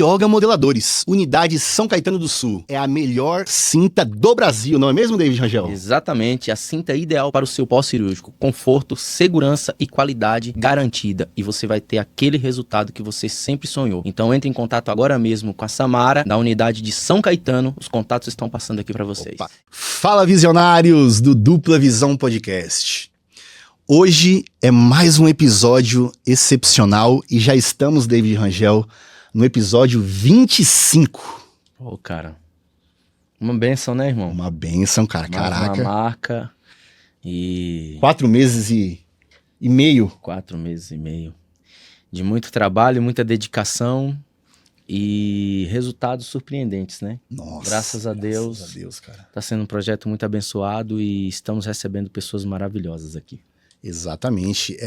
Ioga Modeladores, Unidade São Caetano do Sul. É a melhor cinta do Brasil, não é mesmo, David Rangel? Exatamente, a cinta ideal para o seu pós-cirúrgico. Conforto, segurança e qualidade garantida. E você vai ter aquele resultado que você sempre sonhou. Então entre em contato agora mesmo com a Samara, da unidade de São Caetano. Os contatos estão passando aqui para vocês. Opa. Fala, visionários do Dupla Visão Podcast. Hoje é mais um episódio excepcional e já estamos, David Rangel, no episódio 25. Pô, cara, uma benção, né, irmão? Uma benção, cara, caraca. Uma marca e... 4 meses e meio. 4 meses e meio. De muito trabalho, muita dedicação e resultados surpreendentes, né? Nossa, graças a Deus, cara. Tá sendo um projeto muito abençoado e estamos recebendo pessoas maravilhosas aqui. Exatamente.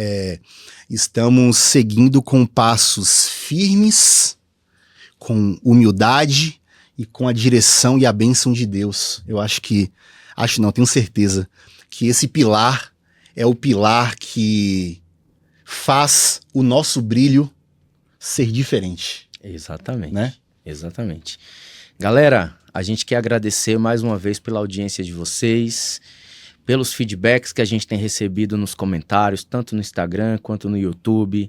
Estamos seguindo com passos firmes, com humildade e com a direção e a bênção de Deus. Tenho certeza que esse pilar é o pilar que faz o nosso brilho ser diferente. Exatamente, né? Exatamente. Galera, a gente quer agradecer mais uma vez pela audiência de vocês, pelos feedbacks que a gente tem recebido nos comentários, tanto no Instagram quanto no YouTube.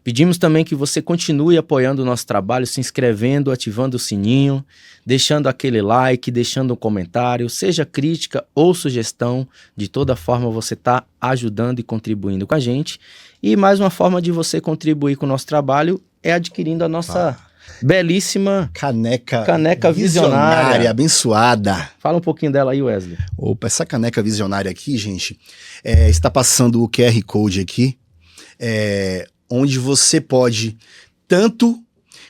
Pedimos também que você continue apoiando o nosso trabalho, se inscrevendo, ativando o sininho, deixando aquele like, deixando um comentário, seja crítica ou sugestão. De toda forma, você está ajudando e contribuindo com a gente. E mais uma forma de você contribuir com o nosso trabalho é adquirindo a nossa... belíssima caneca visionária, abençoada. Fala um pouquinho dela aí, Wesley. Opa, essa caneca visionária aqui, gente, está passando o QR Code aqui, onde você pode tanto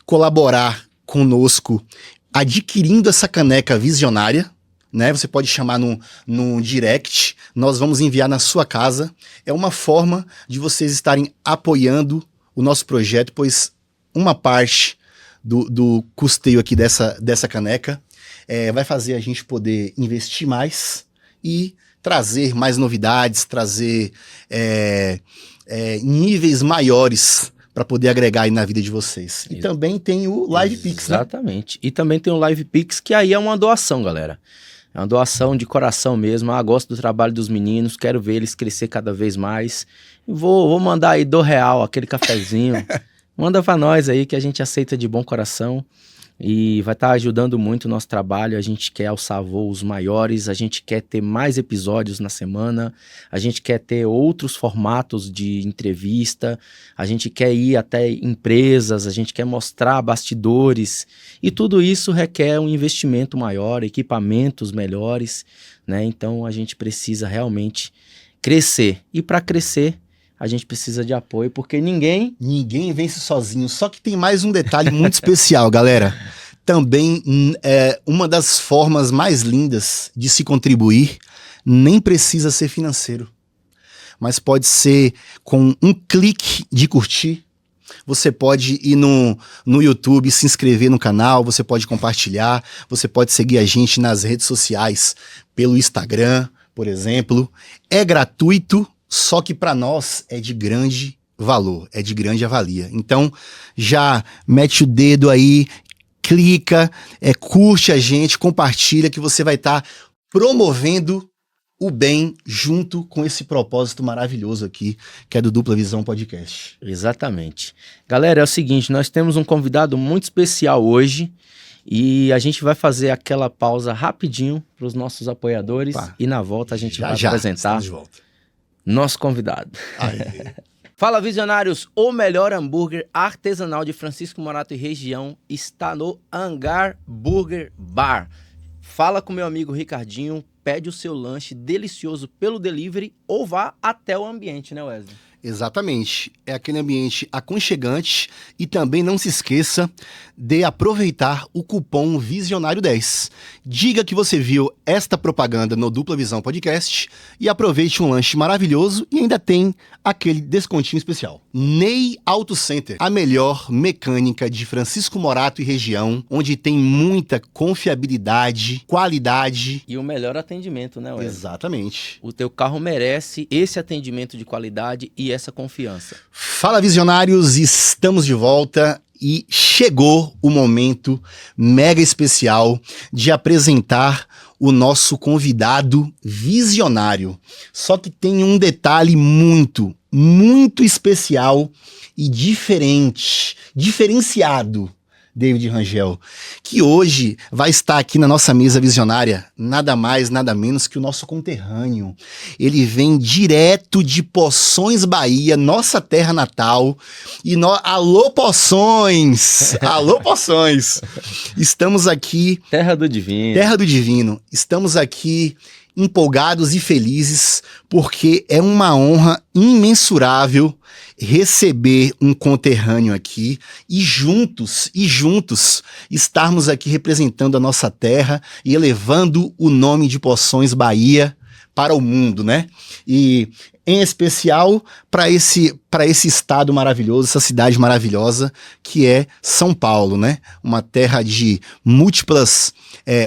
colaborar conosco adquirindo essa caneca visionária, né? Você pode chamar no direct, nós vamos enviar na sua casa. É uma forma de vocês estarem apoiando o nosso projeto, pois uma parte do custeio aqui dessa caneca vai fazer a gente poder investir mais e trazer mais novidades, trazer níveis maiores para poder agregar aí na vida de vocês. E também tem o Live Pix, né? Exatamente. E também tem o Live Pix, que aí é uma doação, galera. É uma doação de coração mesmo. Gosto do trabalho dos meninos, quero ver eles crescer cada vez mais. Vou mandar aí R$2, aquele cafezinho. Manda pra nós aí que a gente aceita de bom coração e vai estar ajudando muito o nosso trabalho. A gente quer alçar voos maiores, a gente quer ter mais episódios na semana, a gente quer ter outros formatos de entrevista, a gente quer ir até empresas, a gente quer mostrar bastidores e tudo isso requer um investimento maior, equipamentos melhores, né? Então a gente precisa realmente crescer e para crescer a gente precisa de apoio, porque ninguém vence sozinho. Só que tem mais um detalhe muito especial, galera. Também uma das formas mais lindas de se contribuir nem precisa ser financeiro, mas pode ser com um clique de curtir. Você pode ir no YouTube, se inscrever no canal, você pode compartilhar, você pode seguir a gente nas redes sociais, pelo Instagram, por exemplo. É gratuito, só que para nós é de grande valor, é de grande avalia. Então, já mete o dedo aí, clica, curte a gente, compartilha, que você vai estar promovendo o bem junto com esse propósito maravilhoso aqui, que é do Dupla Visão Podcast. Exatamente. Galera, é o seguinte, nós temos um convidado muito especial hoje e a gente vai fazer aquela pausa rapidinho para os nossos apoiadores e na volta a gente vai apresentar de volta. Nosso convidado. Fala, visionários! O melhor hambúrguer artesanal de Francisco Morato e região está no Hangar Burger Bar. Fala com meu amigo Ricardinho, pede o seu lanche delicioso pelo delivery ou vá até o ambiente, né, Wesley? Exatamente, é aquele ambiente aconchegante e também não se esqueça de aproveitar o cupom Visionário 10. Diga que você viu esta propaganda no Dupla Visão Podcast e aproveite um lanche maravilhoso e ainda tem aquele descontinho especial. Ney Auto Center, a melhor mecânica de Francisco Morato e região, onde tem muita confiabilidade, qualidade e o melhor atendimento, né, Wesley? Exatamente. O teu carro merece esse atendimento de qualidade e essa confiança. Fala, visionários, estamos de volta E chegou o momento mega especial de apresentar o nosso convidado visionário. Só que tem um detalhe muito, muito especial e diferenciado, David Rangel, que hoje vai estar aqui na nossa mesa visionária, nada mais, nada menos que o nosso conterrâneo. Ele vem direto de Poções, Bahia, nossa terra natal. Alô, Poções! Alô, Poções! Estamos aqui... Terra do Divino. Terra do Divino. Estamos aqui empolgados e felizes, porque é uma honra imensurável receber um conterrâneo aqui e juntos estarmos aqui representando a nossa terra e elevando o nome de Poções Bahia para o mundo, né? E em especial para esse estado maravilhoso, essa cidade maravilhosa que é São Paulo, né? Uma terra de múltiplas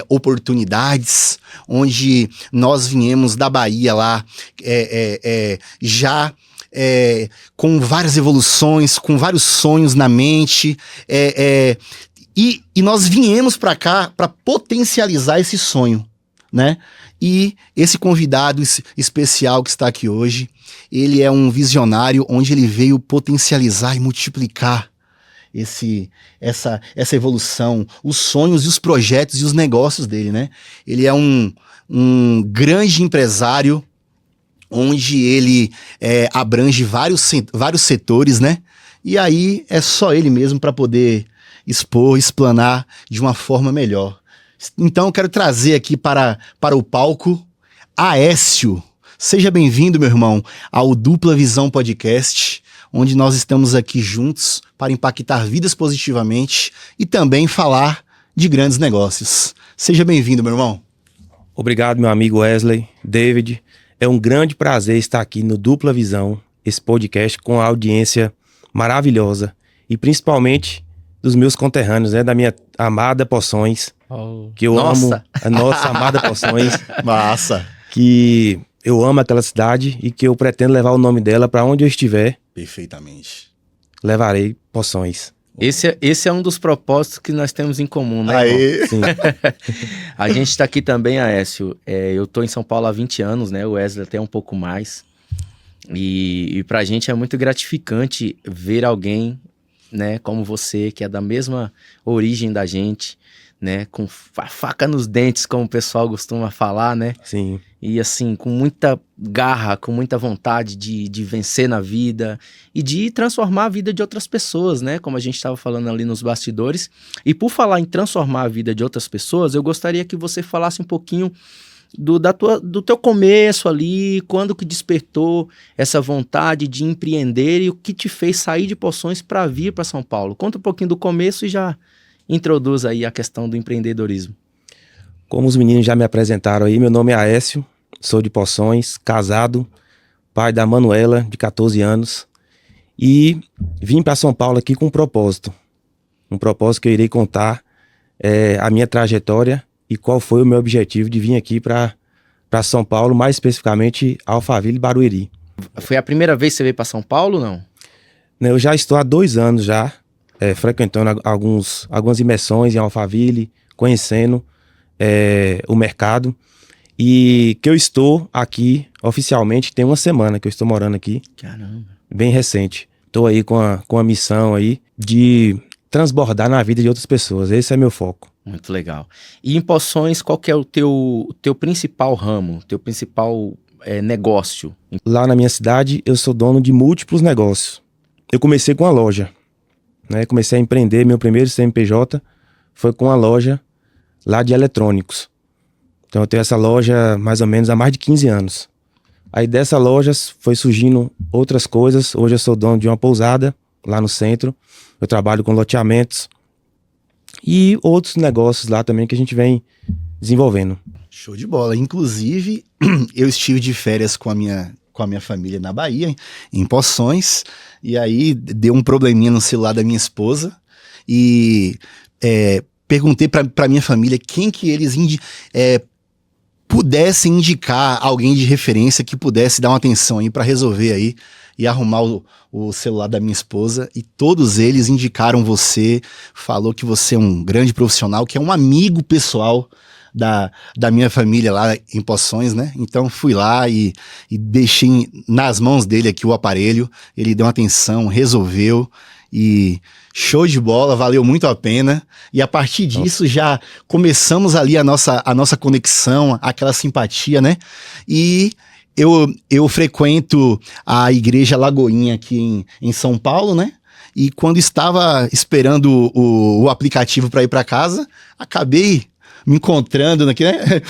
oportunidades, onde nós viemos da Bahia lá já com várias evoluções, com vários sonhos na mente, e nós viemos para cá para potencializar esse sonho, né? E esse convidado especial que está aqui hoje, ele é um visionário onde ele veio potencializar e multiplicar essa evolução, os sonhos e os projetos e os negócios dele, né? Ele é um grande empresário, onde ele abrange vários setores, né? E aí é só ele mesmo para poder explanar de uma forma melhor. Então eu quero trazer aqui para o palco Aécio. Seja bem-vindo, meu irmão, ao Dupla Visão Podcast, onde nós estamos aqui juntos para impactar vidas positivamente e também falar de grandes negócios. Seja bem-vindo, meu irmão. Obrigado, meu amigo Wesley, David. É um grande prazer estar aqui no Dupla Visão, esse podcast com a audiência maravilhosa e principalmente dos meus conterrâneos, né, da minha amada Poções, que eu amo, a nossa amada Poções. Massa! Que eu amo aquela cidade e que eu pretendo levar o nome dela para onde eu estiver. Perfeitamente. Levarei Poções. Esse é um dos propósitos que nós temos em comum, né, irmão? Sim. A gente está aqui também, Aécio. Eu tô em São Paulo há 20 anos, né? O Wesley até um pouco mais. E pra gente é muito gratificante ver alguém, né, como você, que é da mesma origem da gente, né? Com a faca nos dentes, como o pessoal costuma falar, né? Sim. E assim, com muita garra, com muita vontade de vencer na vida e de transformar a vida de outras pessoas, né? Como a gente estava falando ali nos bastidores. E por falar em transformar a vida de outras pessoas, eu gostaria que você falasse um pouquinho do teu começo ali, quando que despertou essa vontade de empreender e o que te fez sair de Poções para vir para São Paulo. Conta um pouquinho do começo e já introduz aí a questão do empreendedorismo. Como os meninos já me apresentaram aí, meu nome é Aécio, sou de Poções, casado, pai da Manuela, de 14 anos, e vim para São Paulo aqui com um propósito que eu irei contar a minha trajetória e qual foi o meu objetivo de vir aqui para São Paulo, mais especificamente Alphaville e Barueri. Foi a primeira vez que você veio para São Paulo, não? Eu já estou há 2 anos já, frequentando algumas imersões em Alphaville, conhecendo o mercado, e que eu estou aqui oficialmente tem 1 semana que eu estou morando aqui. Caramba. Bem recente. Estou aí com a missão aí de transbordar na vida de outras pessoas. Esse é meu foco. Muito legal. E em Poções, qual que é o teu principal ramo, teu principal negócio? Lá na minha cidade, eu sou dono de múltiplos negócios. Eu comecei com a loja, né? Comecei a empreender, meu primeiro CNPJ foi com a loja lá de eletrônicos. Então eu tenho essa loja mais ou menos há mais de 15 anos. Aí dessa loja foi surgindo outras coisas. Hoje eu sou dono de uma pousada lá no centro. Eu trabalho com loteamentos e outros negócios lá também que a gente vem desenvolvendo. Show de bola. Inclusive, eu estive de férias com a minha família na Bahia, em Poções, e aí deu um probleminha no celular da minha esposa e perguntei pra minha família quem que eles pudesse indicar alguém de referência que pudesse dar uma atenção aí para resolver aí e arrumar o celular da minha esposa, e todos eles indicaram você, falou que você é um grande profissional, que é um amigo pessoal da minha família lá em Poções, né? Então fui lá e deixei nas mãos dele aqui o aparelho, ele deu uma atenção, resolveu, e show de bola, valeu muito a pena. E a partir disso já começamos ali a nossa conexão, aquela simpatia, né? E eu frequento a Igreja Lagoinha aqui em São Paulo, né? E quando estava esperando o aplicativo para ir para casa, acabei me encontrando aqui, né?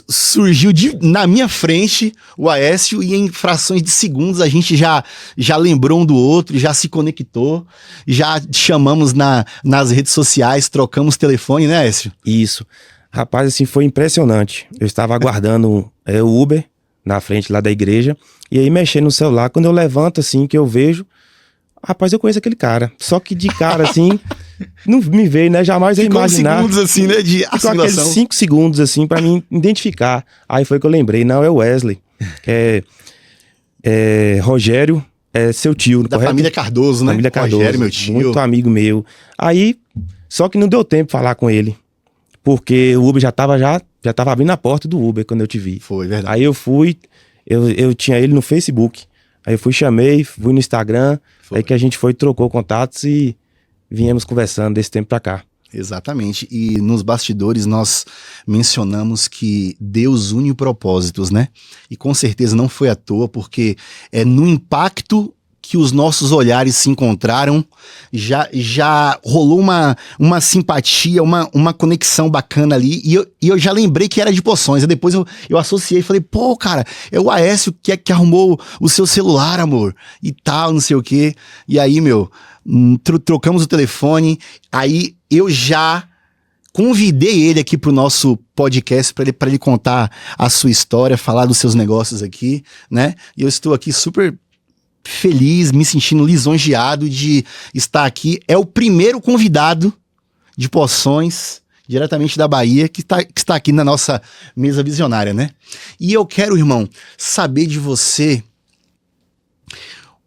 Surgiu na minha frente o Aécio, e em frações de segundos a gente já lembrou um do outro, já se conectou, já chamamos nas redes sociais, trocamos telefone, né, Aécio? Isso. Rapaz, assim, foi impressionante. Eu estava aguardando o Uber na frente lá da igreja, e aí mexendo no celular, quando eu levanto assim, que eu vejo, rapaz, eu conheço aquele cara. Só que de cara, assim, não me veio, né? Jamais eu ia imaginar. Segundos, assim, né? De ficou aqueles 5 segundos, assim, pra mim identificar. Aí foi que eu lembrei, não, é o Wesley. Rogério é seu tio, da correto? família Cardoso, né? Família Cardoso, Rogério, meu tio. muito amigo meu. Aí, só que não deu tempo de falar com ele, porque o Uber já tava abrindo a porta do Uber quando eu te vi. Foi, verdade. Aí eu fui, eu tinha ele no Facebook. Aí eu chamei, fui no Instagram, aí que a gente trocou contatos e viemos conversando desse tempo pra cá. Exatamente. E nos bastidores nós mencionamos que Deus une propósitos, né? E com certeza não foi à toa, porque é no impacto que os nossos olhares se encontraram, já rolou uma simpatia, uma conexão bacana ali, e eu já lembrei que era de Poções. Aí depois eu associei e falei, pô, cara, é o Aécio que arrumou o seu celular, amor, e tal, não sei o quê. E aí, trocamos o telefone, aí eu já convidei ele aqui pro nosso podcast para ele contar a sua história, falar dos seus negócios aqui, né? E eu estou aqui super feliz, me sentindo lisonjeado de estar aqui. É o primeiro convidado de Poções, diretamente da Bahia, que está aqui na nossa mesa visionária, né? E eu quero, irmão, saber de você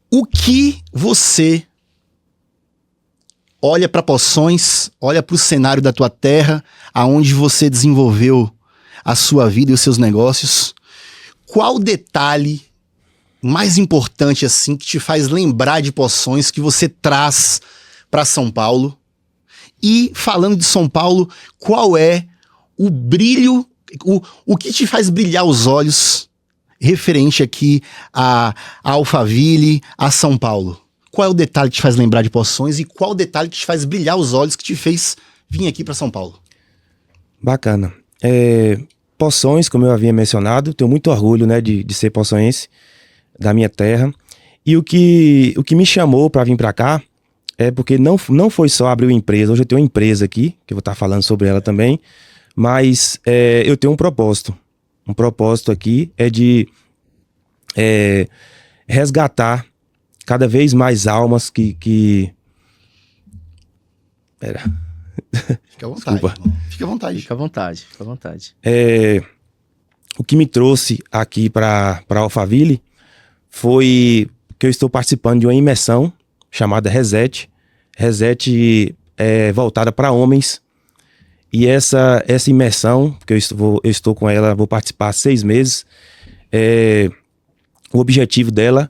o que você olha para Poções, olha para o cenário da tua terra, aonde você desenvolveu a sua vida e os seus negócios. Qual detalhe mais importante, assim, que te faz lembrar de Poções, que você traz para São Paulo? E falando de São Paulo, qual é o brilho, o que te faz brilhar os olhos referente aqui a Alphaville, a São Paulo? Qual é o detalhe que te faz lembrar de Poções e qual o detalhe que te faz brilhar os olhos, que te fez vir aqui para São Paulo? Bacana. Poções, como eu havia mencionado, tenho muito orgulho, né, de ser poçoense, da minha terra. E o que me chamou para vir para cá é porque não foi só abrir uma empresa. Hoje eu tenho uma empresa aqui, que eu vou estar falando sobre ela também, mas eu tenho um propósito. Um propósito aqui é de resgatar cada vez mais almas que... Pera. Fica à vontade. Desculpa. Fica à vontade. Fica à vontade, fica à vontade. O que me trouxe aqui para Alphaville foi que eu estou participando de uma imersão chamada Reset. Reset é voltada para homens. E essa imersão, que eu estou com ela, vou participar há 6 meses. O objetivo dela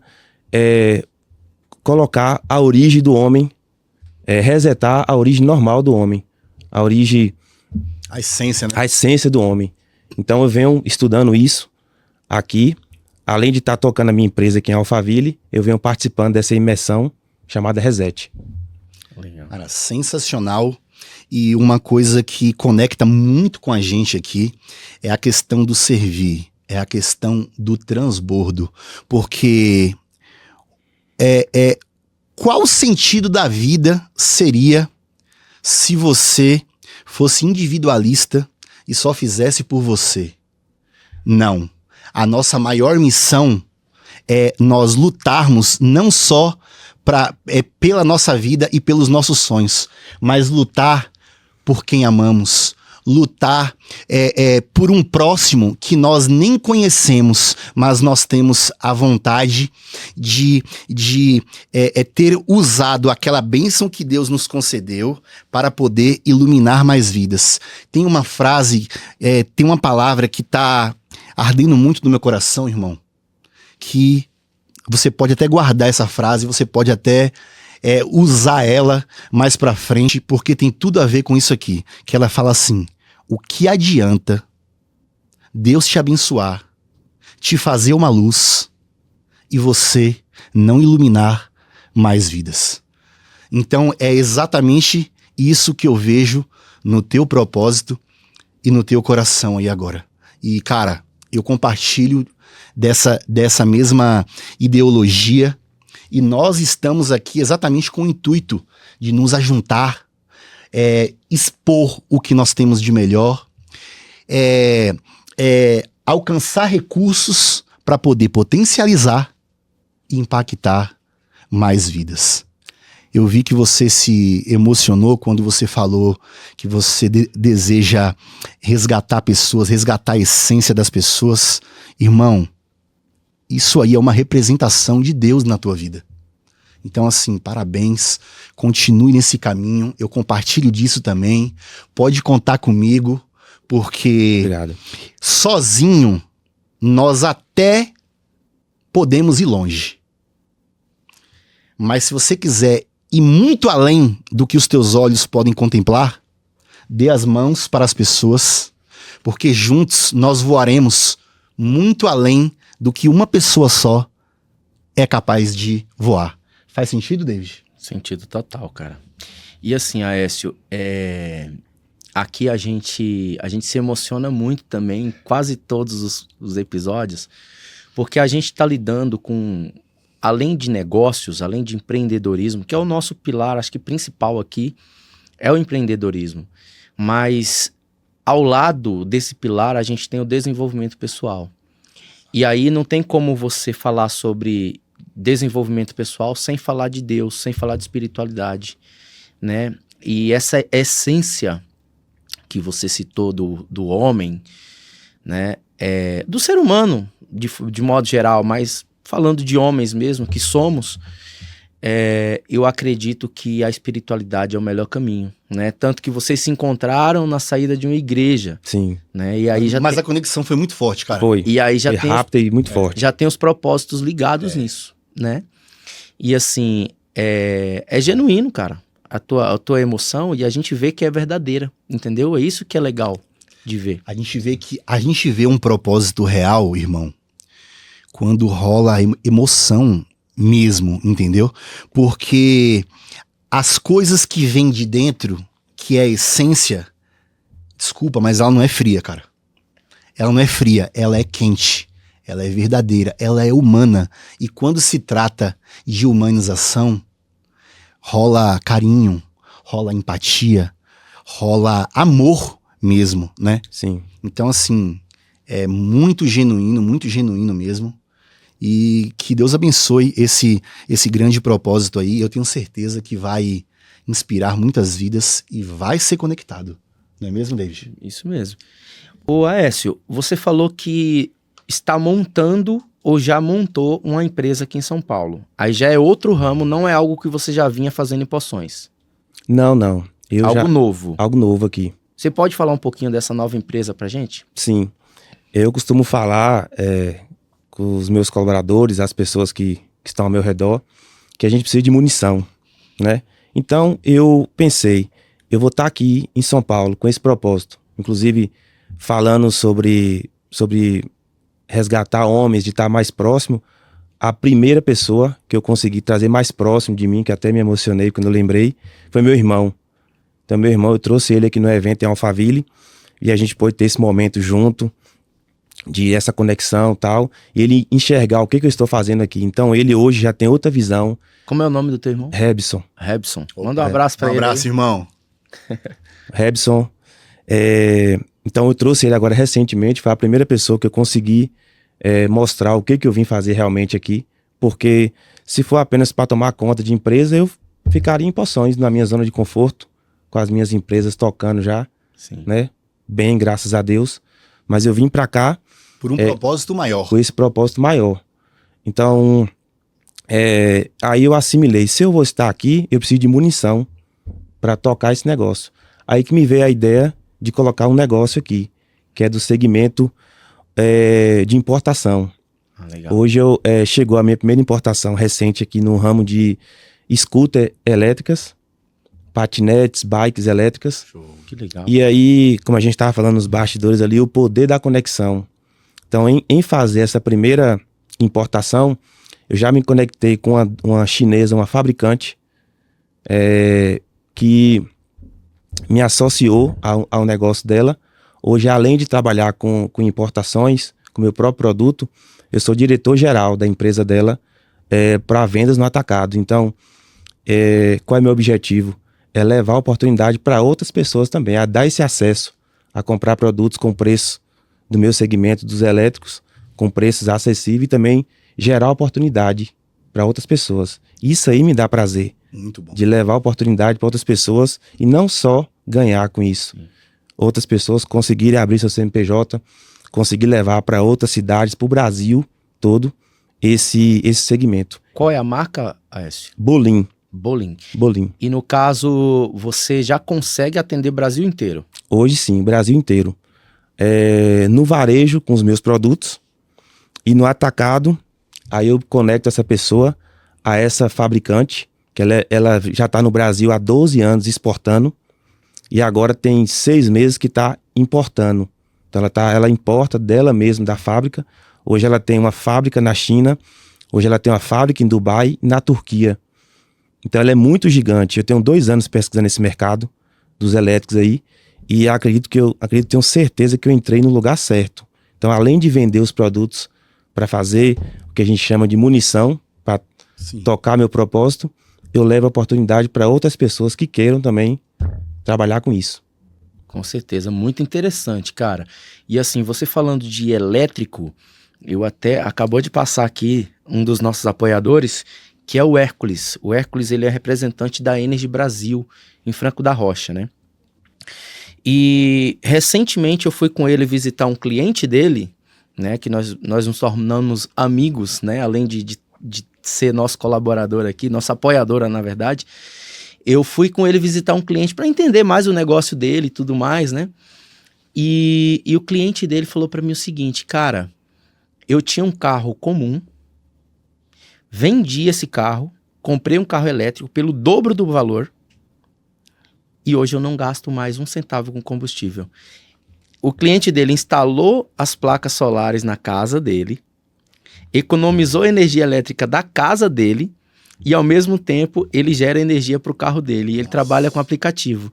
é colocar a origem do homem, resetar a origem normal do homem. A origem... A essência, né? A essência do homem. Então eu venho estudando isso aqui. Além de estar tocando a minha empresa aqui em Alphaville, eu venho participando dessa imersão chamada Reset. Legal. Cara, sensacional. E uma coisa que conecta muito com a gente aqui é a questão do servir, é a questão do transbordo. Porque qual o sentido da vida seria se você fosse individualista e só fizesse por você? Não. A nossa maior missão é nós lutarmos não só pela nossa vida e pelos nossos sonhos, mas lutar por quem amamos, lutar por um próximo que nós nem conhecemos, mas nós temos a vontade de ter usado aquela bênção que Deus nos concedeu para poder iluminar mais vidas. Tem uma frase, tem uma palavra que está ardendo muito no meu coração, irmão, que você pode até guardar essa frase, você pode até usar ela mais pra frente, porque tem tudo a ver com isso aqui, que ela fala assim: o que adianta Deus te abençoar, te fazer uma luz e você não iluminar mais vidas? Então é exatamente isso que eu vejo no teu propósito e no teu coração aí agora. E cara, eu compartilho dessa mesma ideologia. E nós estamos aqui exatamente com o intuito de nos ajuntar, expor o que nós temos de melhor, alcançar recursos para poder potencializar e impactar mais vidas. Eu vi que você se emocionou quando você falou que você deseja resgatar pessoas, resgatar a essência das pessoas. Irmão, isso aí é uma representação de Deus na tua vida. Então, assim, parabéns, continue nesse caminho, eu compartilho disso também, pode contar comigo, porque Obrigado. Sozinho nós até podemos ir longe. Mas se você quiser ir muito além do que os teus olhos podem contemplar, dê as mãos para as pessoas, porque juntos nós voaremos muito além do que uma pessoa só é capaz de voar. Faz sentido, David? Sentido total, cara. E assim, Aécio, aqui a gente se emociona muito também em quase todos os episódios, porque a gente está lidando com, além de negócios, além de empreendedorismo, que é o nosso pilar, acho que principal aqui, é o empreendedorismo. Mas ao lado desse pilar a gente tem o desenvolvimento pessoal. E aí não tem como você falar sobre desenvolvimento pessoal sem falar de Deus, sem falar de espiritualidade, né? E essa essência que você citou do homem, né? Do ser humano, de modo geral, mas falando de homens mesmo, que somos, eu acredito que a espiritualidade é o melhor caminho, né? Tanto que vocês se encontraram na saída de uma igreja. Sim. Né? E aí Mas a conexão foi muito forte, cara. Foi. E aí já foi rápida e muito forte. Já tem os propósitos ligados nisso, né? E assim, é genuíno, cara, a tua emoção, e a gente vê que é verdadeira, entendeu? É isso que é legal de ver. A gente vê um propósito real, irmão, quando rola emoção mesmo, entendeu? Porque as coisas que vêm de dentro, que é a essência, desculpa, mas ela não é fria, cara. Ela não é fria, ela é quente, ela é verdadeira, ela é humana. E quando se trata de humanização, rola carinho, rola empatia, rola amor mesmo, né? Sim. Então, assim, é muito genuíno mesmo. E que Deus abençoe esse grande propósito aí. Eu tenho certeza que vai inspirar muitas vidas e vai ser conectado. Não é mesmo, David? Isso mesmo. Ô, Aécio, você falou que está montando ou já montou uma empresa aqui em São Paulo. Aí já é outro ramo, não é algo que você já vinha fazendo em Poções. Não. Novo. Algo novo aqui. Você pode falar um pouquinho dessa nova empresa pra gente? Sim. Eu costumo falar com os meus colaboradores, as pessoas que estão ao meu redor, que a gente precisa de munição, né? Então, eu pensei, eu vou estar aqui em São Paulo com esse propósito. Inclusive, falando sobre resgatar homens, de estar mais próximo. A primeira pessoa que eu consegui trazer mais próximo de mim, que até me emocionei quando eu lembrei, foi meu irmão. Então, meu irmão, eu trouxe ele aqui no evento em Alphaville, e a gente pôde ter esse momento junto, de essa conexão e tal, e ele enxergar o que eu estou fazendo aqui. Então, ele hoje já tem outra visão. Como é o nome do teu irmão? Rebson. Manda um abraço pra ele. Um abraço, irmão. Rebson. Então, eu trouxe ele agora recentemente, foi a primeira pessoa que eu consegui mostrar o que eu vim fazer realmente aqui, porque se for apenas para tomar conta de empresa, eu ficaria em Poções, na minha zona de conforto, com as minhas empresas tocando já, Sim. né? bem, graças a Deus, mas eu vim para cá Por um propósito maior. com esse propósito maior. Então, aí eu assimilei, se eu vou estar aqui, eu preciso de munição para tocar esse negócio. Aí que me veio a ideia de colocar um negócio aqui, que é do segmento de importação. Legal. Hoje chegou a minha primeira importação recente aqui no ramo de scooter elétricas, patinetes, bikes elétricas. Show. Que legal. E aí, como a gente estava falando nos bastidores ali, o poder da conexão. Então, em fazer essa primeira importação, eu já me conectei com uma chinesa, uma fabricante, que me associou ao negócio dela. Hoje, além de trabalhar com importações, com meu próprio produto, eu sou diretor-geral da empresa dela para vendas no atacado. Então, qual é meu objetivo? É levar a oportunidade para outras pessoas também, a dar esse acesso a comprar produtos com preço do meu segmento dos elétricos, com preços acessíveis e também gerar oportunidade para outras pessoas. Isso aí me dá prazer. Muito bom. De levar a oportunidade para outras pessoas e não só ganhar com isso. Outras pessoas conseguirem abrir seu CNPJ, conseguir levar para outras cidades, para o Brasil todo, esse segmento. Qual é a marca, Aécio? Bolim. Bolim. Bolim. E no caso, você já consegue atender o Brasil inteiro? Hoje sim, Brasil inteiro. No varejo com os meus produtos e no atacado, aí eu conecto essa pessoa a essa fabricante, que ela já está no Brasil há 12 anos exportando e agora tem 6 meses que está importando. Então ela importa dela mesma, da fábrica. Hoje ela tem uma fábrica na China, hoje ela tem uma fábrica em Dubai e na Turquia. Então ela é muito gigante. Eu tenho 2 anos pesquisando esse mercado dos elétricos aí e tenho certeza que eu entrei no lugar certo. Então, além de vender os produtos para fazer o que a gente chama de munição, para tocar meu propósito, eu levo a oportunidade para outras pessoas que queiram também trabalhar com isso. Com certeza, muito interessante, cara. E assim, você falando de elétrico, acabou de passar aqui um dos nossos apoiadores, que é o Hércules. O Hércules, ele é representante da Energy Brasil, em Franco da Rocha, né? E recentemente eu fui com ele visitar um cliente dele, né? Que nós nos tornamos amigos, né? Além de ser nosso colaborador aqui, nossa apoiadora, na verdade. Eu fui com ele visitar um cliente para entender mais o negócio dele e tudo mais, né? E o cliente dele falou para mim o seguinte: cara, eu tinha um carro comum, vendi esse carro, comprei um carro elétrico pelo dobro do valor e hoje eu não gasto mais 1 centavo com combustível. O cliente dele instalou as placas solares na casa dele, economizou a energia elétrica da casa dele e, ao mesmo tempo, ele gera energia para o carro dele. E ele trabalha com aplicativo.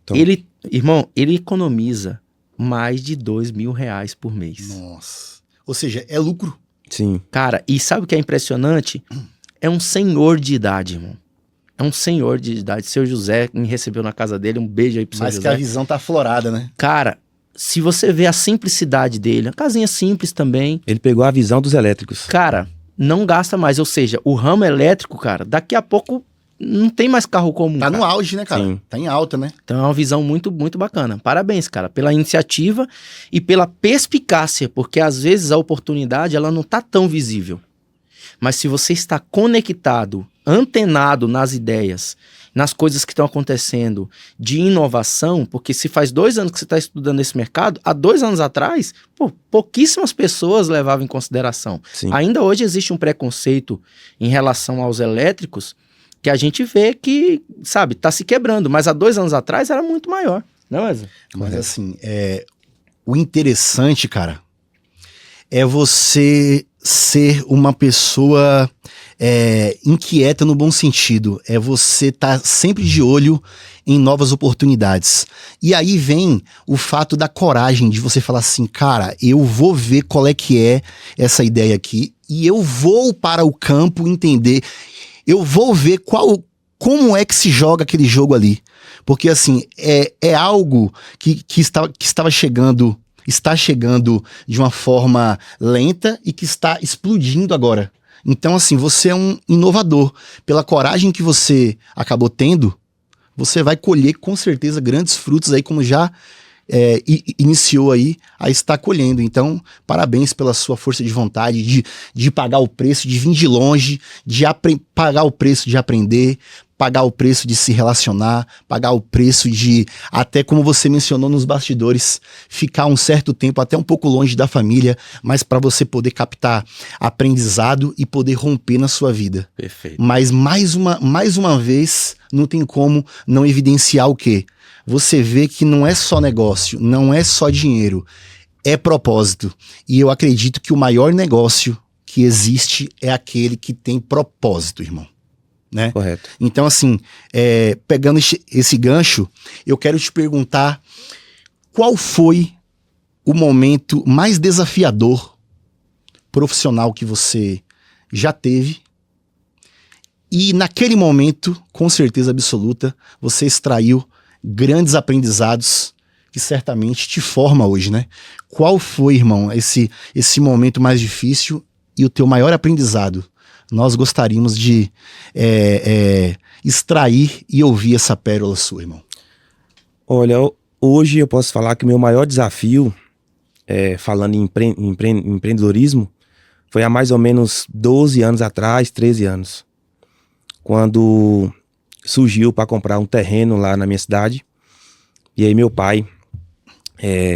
Então, ele economiza mais de R$2.000 por mês. Nossa. Ou seja, é lucro. Sim. Cara, e sabe o que é impressionante? É um senhor de idade, irmão. É um senhor de idade. Seu José me recebeu na casa dele. Um beijo aí pro seu José. Mas que a visão tá aflorada, né? Cara, se você vê a simplicidade dele, a casinha simples também. Ele pegou a visão dos elétricos. Cara, não gasta mais. Ou seja, o ramo elétrico, cara, daqui a pouco não tem mais carro comum. Tá no auge, né, cara? Sim. Tá em alta, né? Então é uma visão muito, muito bacana. Parabéns, cara, pela iniciativa e pela perspicácia, porque às vezes a oportunidade ela não tá tão visível. Mas se você está conectado, antenado nas ideias, nas coisas que estão acontecendo de inovação, porque se faz 2 anos que você está estudando esse mercado, há 2 anos atrás, pouquíssimas pessoas levavam em consideração. Sim. Ainda hoje existe um preconceito em relação aos elétricos que a gente vê que, sabe, tá se quebrando, mas há 2 anos atrás era muito maior, não é? Mas assim, o interessante, cara, é você ser uma pessoa inquieta no bom sentido. É você estar sempre de olho em novas oportunidades. E aí vem o fato da coragem de você falar assim, cara, eu vou ver qual é que é essa ideia aqui e eu vou para o campo entender, eu vou ver como é que se joga aquele jogo ali. Porque assim, é algo que estava chegando, está chegando de uma forma lenta e que está explodindo agora. Então, assim, você é um inovador. Pela coragem que você acabou tendo, você vai colher com certeza grandes frutos aí, como já iniciou aí a estar colhendo. Então, parabéns pela sua força de vontade, de pagar o preço, de vir de longe, pagar o preço de aprender, pagar o preço de se relacionar, pagar o preço de, até como você mencionou nos bastidores, ficar um certo tempo até um pouco longe da família, mas para você poder captar aprendizado e poder romper na sua vida. Perfeito. Mas mais uma vez, não tem como não evidenciar o quê? Você vê que não é só negócio, não é só dinheiro, é propósito. E eu acredito que o maior negócio que existe é aquele que tem propósito, irmão. Né? Correto. Então, assim, pegando esse gancho, eu quero te perguntar qual foi o momento mais desafiador profissional que você já teve e naquele momento, com certeza absoluta, você extraiu grandes aprendizados que certamente te forma hoje, né? Qual foi, irmão, esse momento mais difícil e o teu maior aprendizado? Nós gostaríamos de extrair e ouvir essa pérola sua, irmão. Olha, hoje eu posso falar que o meu maior desafio, falando em empreendedorismo, foi há mais ou menos 12 anos atrás, 13 anos. Quando surgiu para comprar um terreno lá na minha cidade. E aí meu pai,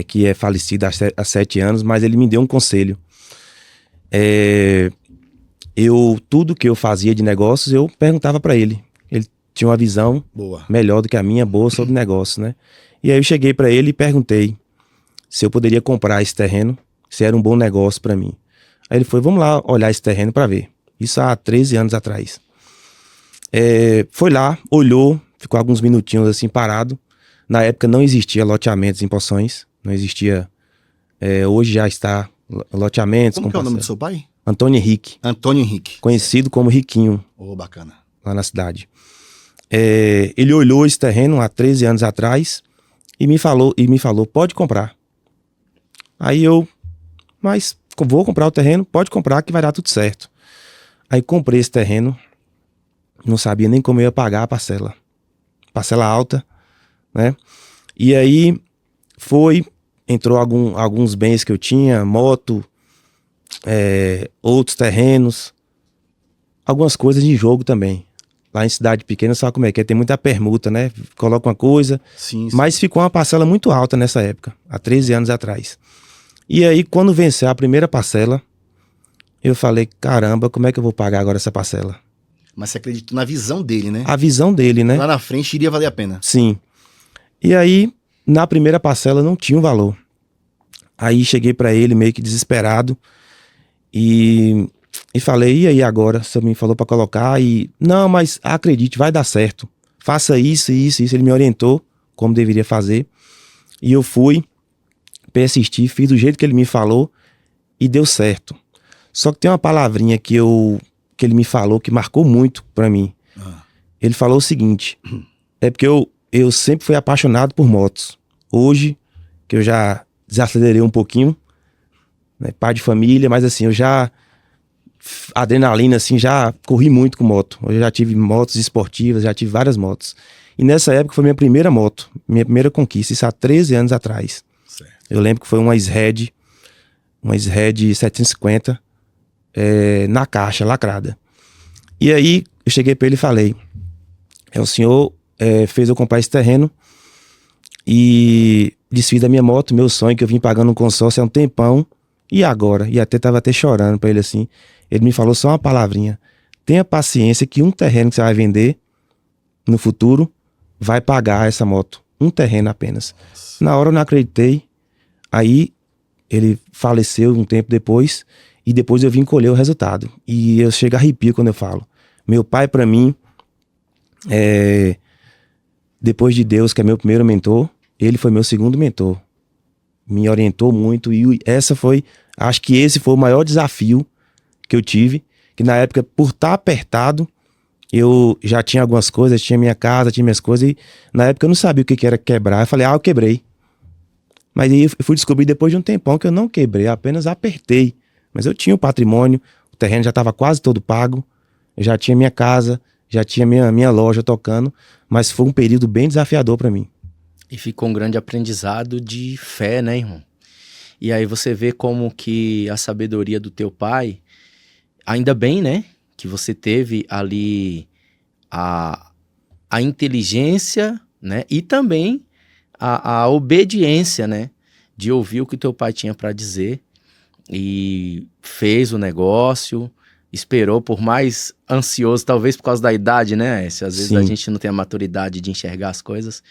que é falecido há 7 anos, mas ele me deu um conselho. Tudo que eu fazia de negócios, eu perguntava para ele. Ele tinha uma visão melhor do que a minha, boa sobre negócios, né? E aí eu cheguei para ele e perguntei se eu poderia comprar esse terreno, se era um bom negócio para mim. Aí ele foi, vamos lá olhar esse terreno para ver. Isso há 13 anos atrás. Foi lá, olhou, ficou alguns minutinhos assim parado. Na época não existia loteamentos em Poções, não existia. Hoje já está loteamentos. Como que é o nome do seu pai? Antônio Henrique. Antônio Henrique. Conhecido como Riquinho. Bacana. Lá na cidade. Ele olhou esse terreno há 13 anos atrás e me falou, pode comprar. Aí mas vou comprar o terreno, pode comprar que vai dar tudo certo. Aí comprei esse terreno, não sabia nem como eu ia pagar a parcela. Parcela alta, né? E aí entrou alguns bens que eu tinha, moto, outros terrenos, algumas coisas em jogo também. Lá em cidade pequena, sabe como é que é? Tem muita permuta, né? Coloca uma coisa, sim. Mas ficou uma parcela muito alta nessa época, há 13 anos atrás. E aí, quando venceu a primeira parcela, eu falei, caramba, como é que eu vou pagar agora essa parcela? Mas você acreditou na visão dele, né? A visão dele, né? Lá na frente iria valer a pena. Sim. E aí, na primeira parcela não tinha um valor. Aí cheguei pra ele meio que desesperado e falei, e aí agora? Você me falou pra colocar não, mas acredite, vai dar certo. Faça isso, isso, isso. Ele me orientou como deveria fazer. E eu fui, persisti, fiz do jeito que ele me falou e deu certo. Só que tem uma palavrinha que ele me falou que marcou muito pra mim. Ele falou o seguinte, porque eu sempre fui apaixonado por motos. Hoje, que eu já desacelerei um pouquinho, né, pai de família, mas assim, adrenalina, assim, já corri muito com moto. Eu já tive motos esportivas, já tive várias motos. E nessa época foi minha primeira moto, minha primeira conquista, isso há 13 anos atrás. Certo. Eu lembro que foi uma SRED 750, na caixa, lacrada. E aí, eu cheguei pra ele e falei, o senhor fez eu comprar esse terreno e desfiz da minha moto, meu sonho, que eu vim pagando um consórcio há um tempão, e agora? E tava até chorando pra ele assim. Ele me falou só uma palavrinha, tenha paciência que um terreno que você vai vender no futuro vai pagar essa moto, um terreno apenas. Nossa. Na hora eu não acreditei, aí ele faleceu um tempo depois, e depois eu vim colher o resultado. E eu chego a arrepio quando eu falo. Meu pai, pra mim, depois de Deus, que é meu primeiro mentor, ele foi meu segundo mentor. Me orientou muito e acho que esse foi o maior desafio que eu tive, que na época, por estar apertado, eu já tinha algumas coisas, tinha minha casa, tinha minhas coisas, e na época eu não sabia o que era quebrar. Eu falei, eu quebrei. Mas aí eu fui descobrir depois de um tempão que eu não quebrei, eu apenas apertei. Mas eu tinha o patrimônio, o terreno já estava quase todo pago, eu já tinha minha casa, já tinha minha loja tocando, mas foi um período bem desafiador para mim. E ficou um grande aprendizado de fé, né, irmão? E aí você vê como que a sabedoria do teu pai, ainda bem, né, que você teve ali a inteligência, né, e também a obediência, né, de ouvir o que teu pai tinha para dizer e fez o negócio, esperou, por mais ansioso, talvez por causa da idade, né, às vezes Sim. a gente não tem a maturidade de enxergar as coisas,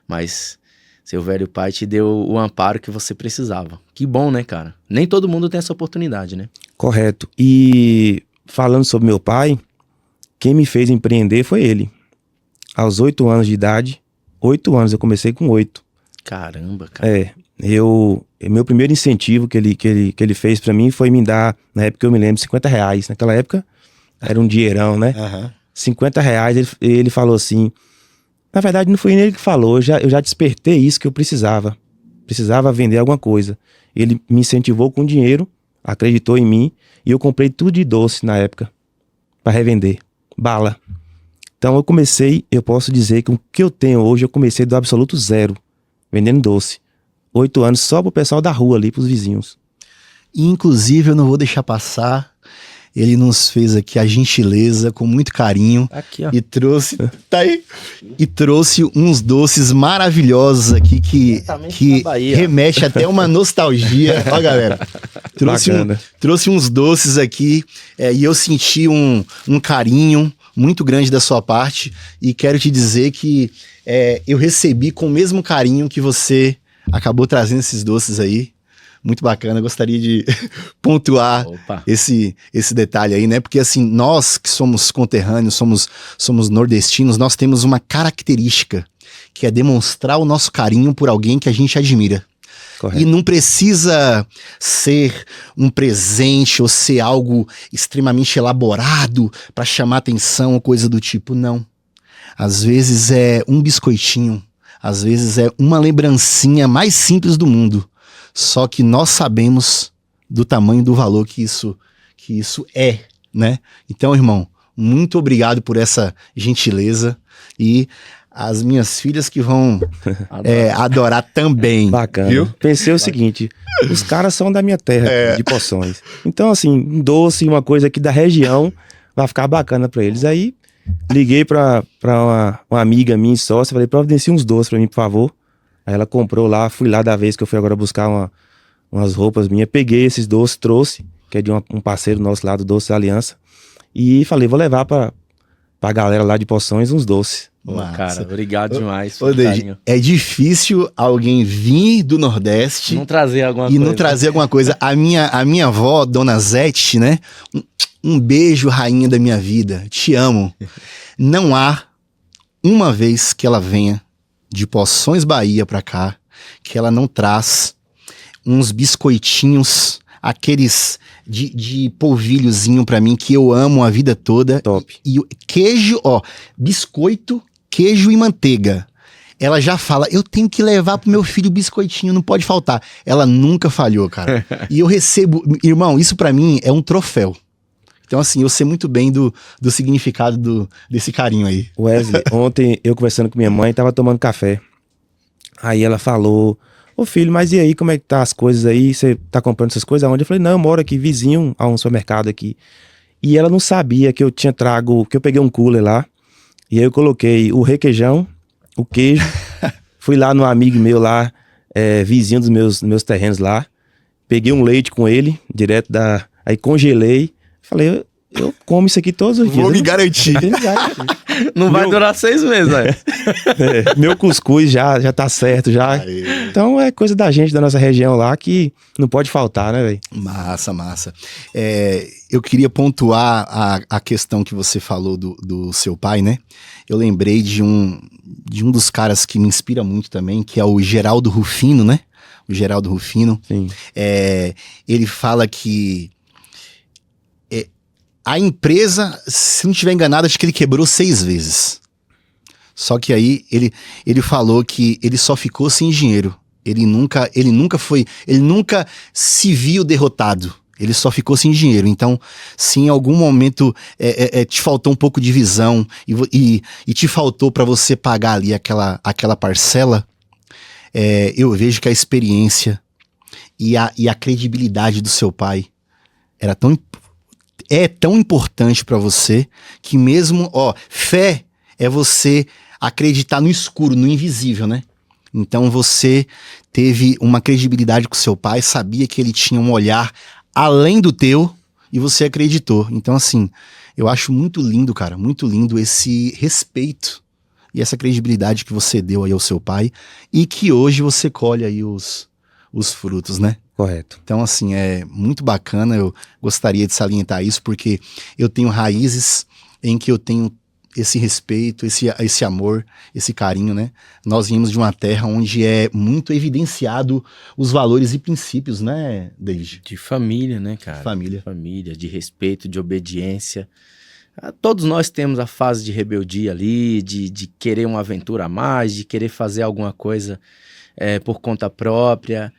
mas seu velho pai te deu o amparo que você precisava. Que bom, né, cara? Nem todo mundo tem essa oportunidade, né? Correto. E falando sobre meu pai, quem me fez empreender foi ele. Aos 8 anos de idade, 8 anos, eu comecei com 8. Caramba, cara. Meu primeiro incentivo que ele fez pra mim foi me dar, na época eu me lembro, R$50. Naquela época era um dinheirão, né? Aham. R$50, ele falou assim, na verdade não foi ele que falou, eu já despertei isso que eu precisava. Precisava vender alguma coisa. Ele me incentivou com dinheiro, acreditou em mim, e eu comprei tudo de doce na época, pra revender. Bala. Então eu posso dizer que o que eu tenho hoje, eu comecei do absoluto zero, vendendo doce. 8 anos só pro pessoal da rua ali, pros vizinhos. E, inclusive, eu não vou deixar passar. Ele nos fez aqui a gentileza, com muito carinho. Aqui, ó. E trouxe. Tá aí? E trouxe uns doces maravilhosos aqui que Diretamente da Bahia. remete até uma nostalgia. Ó, galera. Bacana. Trouxe uns doces aqui e eu senti um carinho muito grande da sua parte. E quero te dizer que eu recebi com o mesmo carinho que você acabou trazendo esses doces aí. Muito bacana, gostaria de pontuar Opa. esse detalhe aí, né? Porque assim, nós que somos conterrâneos, somos nordestinos, nós temos uma característica, que é demonstrar o nosso carinho por alguém que a gente admira. Correto. E não precisa ser um presente ou ser algo extremamente elaborado para chamar atenção ou coisa do tipo, não. Às vezes é um biscoitinho, às vezes é uma lembrancinha mais simples do mundo. Só que nós sabemos do tamanho do valor que isso é, né? Então, irmão, muito obrigado por essa gentileza e as minhas filhas que vão adorar também. Bacana. Viu? Pensei o seguinte, os caras são da minha terra, de Poções. Então, assim, um doce, uma coisa aqui da região, vai ficar bacana pra eles. Aí, liguei pra uma amiga minha, sócia, falei, providencie uns doces pra mim, por favor. Aí ela comprou lá, fui lá da vez que eu fui agora buscar umas roupas minhas, peguei esses doces, trouxe, que é de um parceiro nosso lá do Doce Aliança, e falei, vou levar pra galera lá de Poções uns doces. Massa. Cara, obrigado demais. Ô, pelo Deide, carinho. é difícil alguém vir do Nordeste Não trazer alguma e coisa. não trazer alguma coisa. A minha avó, Dona Zete, né? Um beijo, rainha da minha vida. Te amo. Não há uma vez que ela venha de Poções, Bahia pra cá, que ela não traz uns biscoitinhos, aqueles de polvilhozinho pra mim, que eu amo a vida toda. Top. E o queijo, ó, biscoito, queijo e manteiga. Ela já fala, eu tenho que levar pro meu filho biscoitinho, não pode faltar. Ela nunca falhou, cara. E eu recebo, irmão, isso pra mim é um troféu. Então, assim, eu sei muito bem do significado desse carinho aí. Wesley, ontem eu conversando com minha mãe, tava tomando café. Aí ela falou, ô filho, mas e aí, como é que tá as coisas aí? Você tá comprando essas coisas aonde? Eu falei, não, eu moro aqui vizinho a um supermercado aqui. E ela não sabia que eu tinha que eu peguei um cooler lá, e aí eu coloquei o requeijão, o queijo, fui lá no amigo meu lá, vizinho dos meus terrenos lá, peguei um leite com ele, aí congelei, falei, eu como isso aqui todos os dias. Vou me garantir. Não vai durar 6 meses, velho. Meu cuscuz já tá certo, já. Aê. Então é coisa da gente, da nossa região lá, que não pode faltar, né, velho? Massa, massa. Eu queria pontuar a questão que você falou do seu pai, né? Eu lembrei de um dos caras que me inspira muito também, que é o Geraldo Rufino, né? O Geraldo Rufino. Sim. Ele fala que a empresa, se não estiver enganado, acho que ele quebrou 6 vezes. Só que aí ele falou que ele só ficou sem dinheiro. Ele nunca se viu derrotado. Ele só ficou sem dinheiro. Então, se em algum momento te faltou um pouco de visão e te faltou para você pagar ali aquela parcela, eu vejo que a experiência e a credibilidade do seu pai é tão importante para você que mesmo, fé é você acreditar no escuro, no invisível, né? Então você teve uma credibilidade com seu pai, sabia que ele tinha um olhar além do teu e você acreditou. Então assim, eu acho muito lindo, cara, muito lindo esse respeito e essa credibilidade que você deu aí ao seu pai e que hoje você colhe aí os frutos, né? Correto. Então, assim, é muito bacana, eu gostaria de salientar isso, porque eu tenho raízes em que eu tenho esse respeito, esse amor, esse carinho, né? Nós viemos de uma terra onde é muito evidenciado os valores e princípios, né, David? De família, né, cara? Família. Família, de respeito, de obediência. Todos nós temos a fase de rebeldia ali, de querer uma aventura a mais, de querer fazer alguma coisa por conta própria.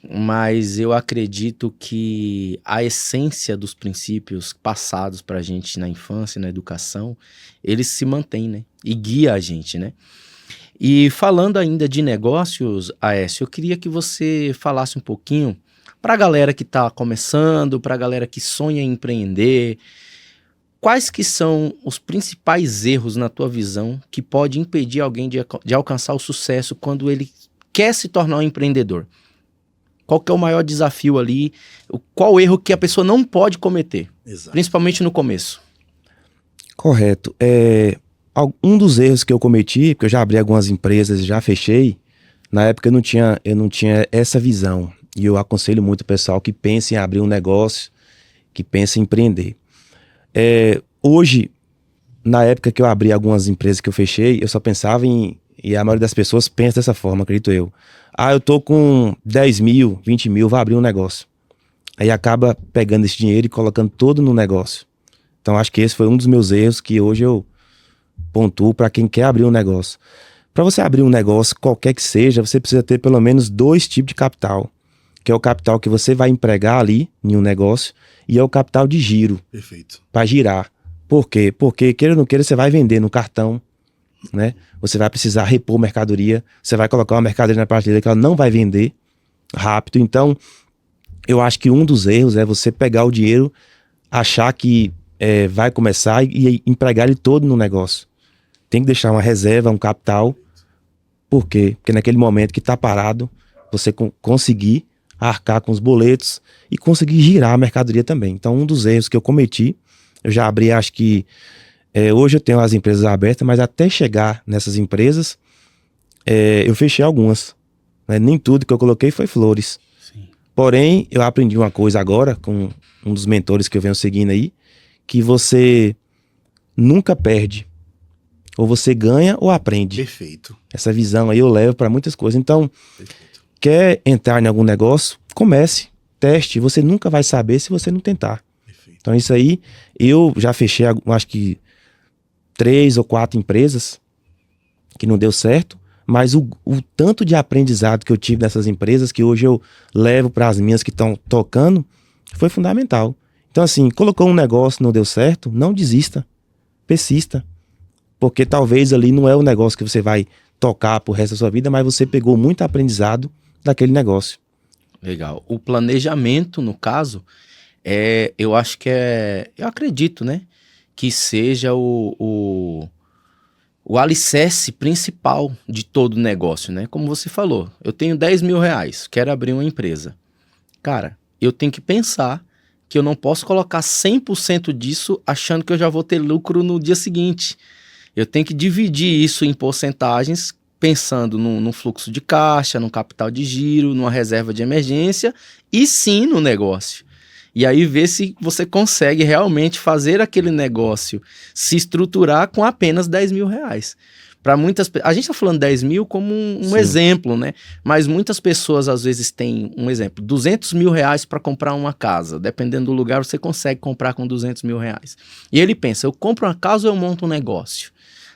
Mas eu acredito que a essência dos princípios passados pra gente na infância, na educação, eles se mantêm, né? E guia a gente, né? E falando ainda de negócios, Aécio, eu queria que você falasse um pouquinho pra galera que tá começando, pra galera que sonha em empreender, quais que são os principais erros na tua visão que pode impedir alguém de alcançar o sucesso quando ele quer se tornar um empreendedor? Qual que é o maior desafio ali? Qual erro que a pessoa não pode cometer? Exato. Principalmente no começo. Correto. Um dos erros que eu cometi, porque eu já abri algumas empresas e já fechei, na época eu não tinha essa visão. E eu aconselho muito o pessoal que pensa em abrir um negócio, que pensa em empreender. Hoje, na época que eu abri algumas empresas que eu fechei, eu só pensava e a maioria das pessoas pensa dessa forma, acredito eu. Eu tô com 10 mil, 20 mil, vou abrir um negócio. Aí acaba pegando esse dinheiro e colocando todo no negócio. Então acho que esse foi um dos meus erros que hoje eu pontuo para quem quer abrir um negócio. Para você abrir um negócio, qualquer que seja, você precisa ter pelo menos 2 tipos de capital. Que é o capital que você vai empregar ali em um negócio e é o capital de giro. Perfeito. Para girar. Por quê? Porque, queira ou não queira, você vai vender no cartão, né? Você vai precisar repor mercadoria, você vai colocar uma mercadoria na prateleira que ela não vai vender rápido. Então, eu acho que um dos erros é você pegar o dinheiro, achar que vai começar e empregar ele todo no negócio. Tem que deixar uma reserva, um capital. Por quê? Porque naquele momento que está parado, você conseguir arcar com os boletos e conseguir girar a mercadoria também. Então, um dos erros que eu cometi, eu já abri, acho que hoje eu tenho as empresas abertas, mas até chegar nessas empresas, eu fechei algumas. Né? Nem tudo que eu coloquei foi flores. Sim. Porém, eu aprendi uma coisa agora com um dos mentores que eu venho seguindo aí, que você nunca perde. Ou você ganha ou aprende. Perfeito. Essa visão aí eu levo para muitas coisas. Então, Perfeito. Quer entrar em algum negócio? Comece, teste. Você nunca vai saber se você não tentar. Perfeito. Então isso aí, eu já fechei, acho que 3 ou 4 empresas que não deu certo, mas o tanto de aprendizado que eu tive nessas empresas, que hoje eu levo para as minhas que estão tocando, foi fundamental. Então assim, colocou um negócio, não deu certo, não desista, persista. Porque talvez ali não é o negócio que você vai tocar pro resto da sua vida, mas você pegou muito aprendizado daquele negócio. Legal. O planejamento, no caso, eu acho que eu acredito, né, que seja o alicerce principal de todo negócio, né? Como você falou, eu tenho 10 mil reais, quero abrir uma empresa. Cara, eu tenho que pensar que eu não posso colocar 100% disso achando que eu já vou ter lucro no dia seguinte. Eu tenho que dividir isso em porcentagens, pensando num fluxo de caixa, num capital de giro, numa reserva de emergência e sim no negócio. E aí ver se você consegue realmente fazer aquele negócio se estruturar com apenas 10 mil reais. Para muitas a gente está falando 10 mil como um exemplo, né? Mas muitas pessoas às vezes têm, um exemplo, 200 mil reais para comprar uma casa. Dependendo do lugar, você consegue comprar com 200 mil reais. E ele pensa, eu compro uma casa ou eu monto um negócio?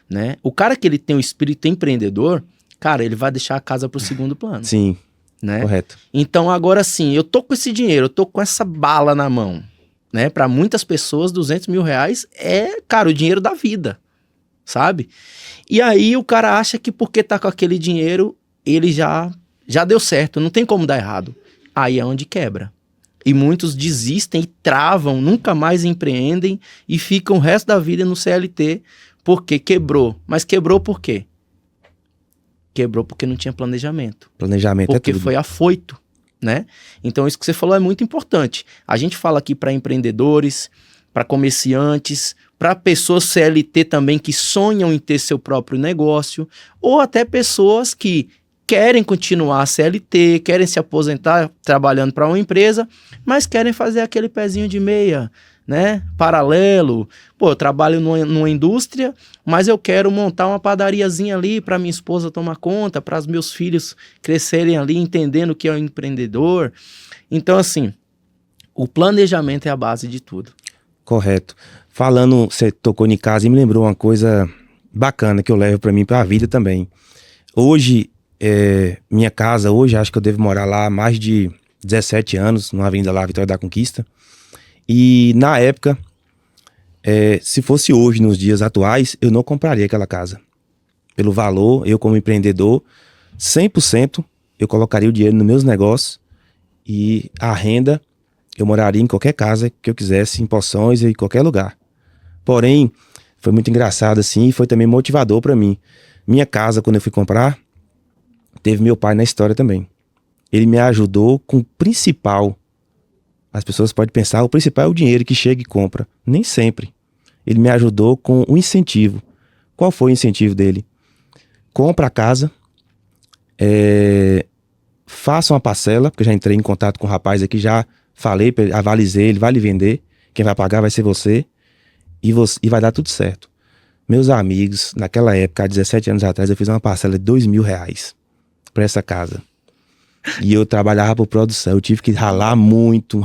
Né? O cara que ele tem o espírito empreendedor, cara, ele vai deixar a casa pro segundo plano. Sim, né? Correto. Então agora sim, eu tô com esse dinheiro, eu tô com essa bala na mão, né? Para muitas pessoas, 200 mil reais é, cara, o dinheiro da vida, sabe? E aí o cara acha que porque tá com aquele dinheiro, ele já já deu certo, não tem como dar errado. Aí é onde quebra. E muitos desistem e travam, nunca mais empreendem e ficam o resto da vida no CLT porque quebrou. Mas quebrou por quê? Quebrou porque não tinha planejamento. Planejamento Porque é tudo. foi afoito, né? Então isso que você falou é muito importante. A gente fala aqui para empreendedores, para comerciantes, para pessoas CLT também que sonham em ter seu próprio negócio, ou até pessoas que querem continuar CLT, querem se aposentar trabalhando para uma empresa, mas querem fazer aquele pezinho de meia, né? Paralelo. Pô, eu trabalho numa indústria, mas eu quero montar uma padariazinha ali para minha esposa tomar conta, para os meus filhos crescerem ali entendendo o que é um empreendedor. Então, assim, o planejamento é a base de tudo. Correto. Falando, você tocou em casa e me lembrou uma coisa bacana que eu levo para mim, para a vida também. Hoje, minha casa, hoje acho que eu devo morar lá há mais de 17 anos, numa avenida lá, Vitória da Conquista. E na época, se fosse hoje, nos dias atuais, eu não compraria aquela casa. Pelo valor, eu como empreendedor, 100% eu colocaria o dinheiro nos meus negócios e a renda, eu moraria em qualquer casa que eu quisesse, em Poções e em qualquer lugar. Porém, foi muito engraçado assim e foi também motivador para mim. Minha casa, quando eu fui comprar, teve meu pai na história também. Ele me ajudou com o principal. As pessoas podem pensar, o principal é o dinheiro que chega e compra. Nem sempre. Ele me ajudou com o incentivo. Qual foi o incentivo dele? Compra a casa, faça uma parcela, porque eu já entrei em contato com o rapaz aqui, já falei, avalizei, ele vai lhe vender, quem vai pagar vai ser você, e vai dar tudo certo. Meus amigos, naquela época, há 17 anos atrás, eu fiz uma parcela de R$2.000 para essa casa. E eu trabalhava por produção, eu tive que ralar muito.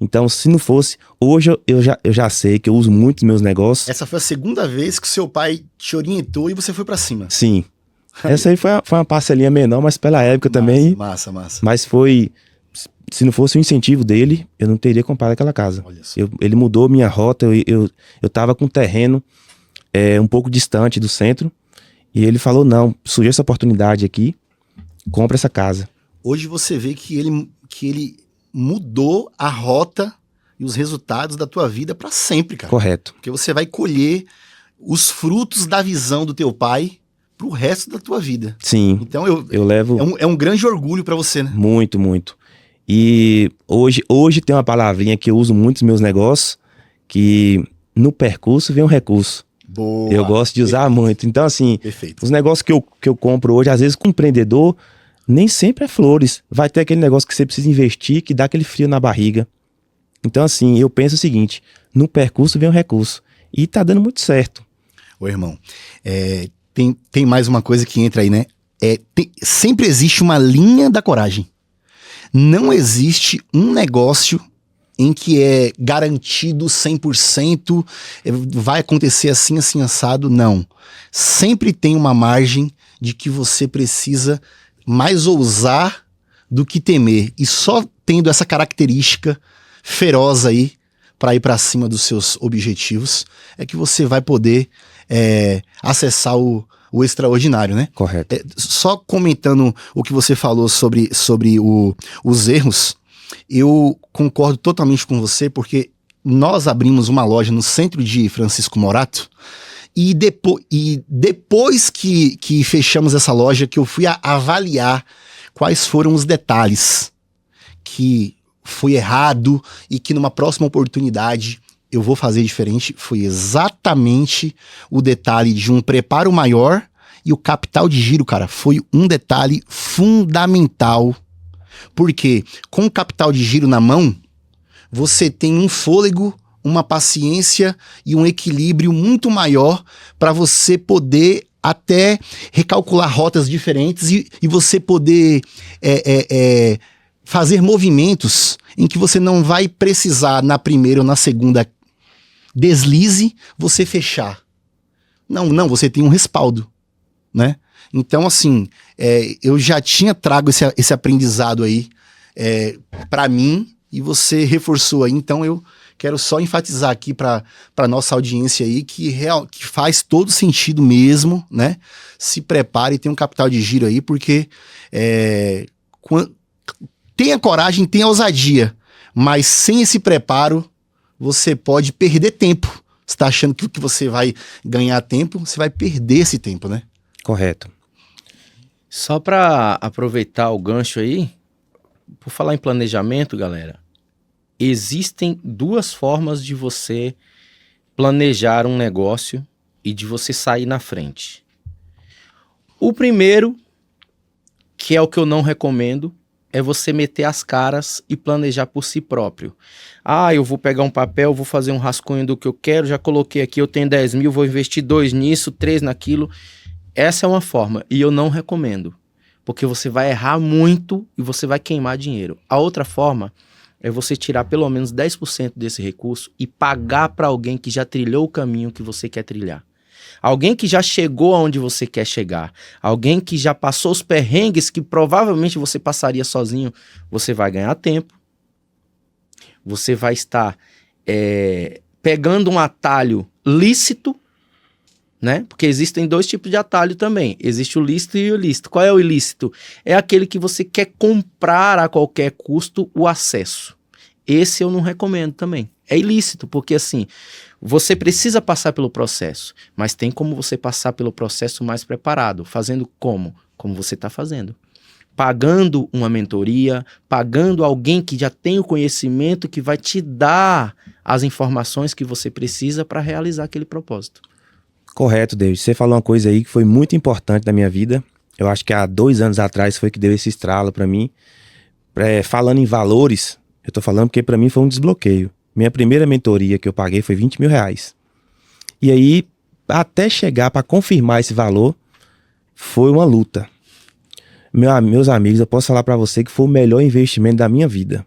Então, se não fosse, hoje eu já sei que eu uso muito os meus negócios. Essa foi a segunda vez que o seu pai te orientou e você foi pra cima. Sim. Essa aí foi uma parcelinha menor, mas pela época também. Massa. Mas foi, se não fosse o incentivo dele, eu não teria comprado aquela casa. Olha só. Ele mudou minha rota, eu tava com um terreno um pouco distante do centro, e ele falou, não, surgiu essa oportunidade aqui, compra essa casa. Hoje você vê que ele mudou a rota e os resultados da tua vida pra sempre, cara. Correto. Porque você vai colher os frutos da visão do teu pai pro resto da tua vida. Sim, Então eu levo é um grande orgulho pra você, né? muito, muito. E hoje tem uma palavrinha que eu uso muito nos meus negócios, que no percurso vem um recurso. Boa. Eu gosto de usar muito. Então, assim, Perfeito. os negócios que eu compro hoje, às vezes com empreendedor, nem sempre é flores. Vai ter aquele negócio que você precisa investir, que dá aquele frio na barriga. Então, assim, eu penso o seguinte, no percurso vem um recurso. E tá dando muito certo. Ô, irmão, tem mais uma coisa que entra aí, né? Sempre existe uma linha da coragem. Não existe um negócio em que é garantido 100%, vai acontecer assim, assim, assado. Não. Sempre tem uma margem de que você precisa mais ousar do que temer. E só tendo essa característica feroz aí para ir para cima dos seus objetivos é que você vai poder acessar o extraordinário, né? Correto. Só comentando o que você falou sobre os erros, eu concordo totalmente com você, porque nós abrimos uma loja no centro de Francisco Morato e depois que fechamos essa loja, que eu fui avaliar quais foram os detalhes que foi errado e que numa próxima oportunidade eu vou fazer diferente, foi exatamente o detalhe de um preparo maior e o capital de giro, cara, foi um detalhe fundamental. Porque com o capital de giro na mão, você tem um fôlego, uma paciência e um equilíbrio muito maior para você poder até recalcular rotas diferentes e você poder fazer movimentos em que você não vai precisar na primeira ou na segunda deslize, você fechar. Não, você tem um respaldo, né? Então, assim, eu já tinha trago esse aprendizado aí para mim e você reforçou aí. Então, quero só enfatizar aqui para nossa audiência aí que faz todo sentido mesmo, né? Se prepare e tenha um capital de giro aí, porque tenha coragem, tenha ousadia, mas sem esse preparo, você pode perder tempo. Você tá achando que você vai ganhar tempo, você vai perder esse tempo, né? Correto. Só para aproveitar o gancho aí, por falar em planejamento, galera, existem duas formas de você planejar um negócio e de você sair na frente. O primeiro, que é o que eu não recomendo, é você meter as caras e planejar por si próprio. Eu vou pegar um papel, vou fazer um rascunho do que eu quero, já coloquei aqui, eu tenho 10 mil, vou investir 2 nisso, 3 naquilo. Essa é uma forma, e eu não recomendo, porque você vai errar muito e você vai queimar dinheiro. A outra forma é você tirar pelo menos 10% desse recurso e pagar para alguém que já trilhou o caminho que você quer trilhar. Alguém que já chegou aonde você quer chegar. Alguém que já passou os perrengues que provavelmente você passaria sozinho. Você vai ganhar tempo. Você vai estar pegando um atalho lícito, né? Porque existem dois tipos de atalho também. Existe o lícito e o ilícito. Qual é o ilícito? É aquele que você quer comprar a qualquer custo o acesso. Esse eu não recomendo também. É ilícito, porque assim, você precisa passar pelo processo, mas tem como você passar pelo processo mais preparado. Fazendo como? Como você está fazendo. Pagando uma mentoria, pagando alguém que já tem o conhecimento, que vai te dar as informações que você precisa para realizar aquele propósito. Correto, David. Você falou uma coisa aí que foi muito importante na minha vida. Eu acho que há 2 anos atrás foi que deu esse estralo para mim. Falando em valores, eu tô falando porque para mim foi um desbloqueio. Minha primeira mentoria que eu paguei foi R$20 mil. E aí, até chegar para confirmar esse valor, foi uma luta. Meus amigos, eu posso falar para você que foi o melhor investimento da minha vida.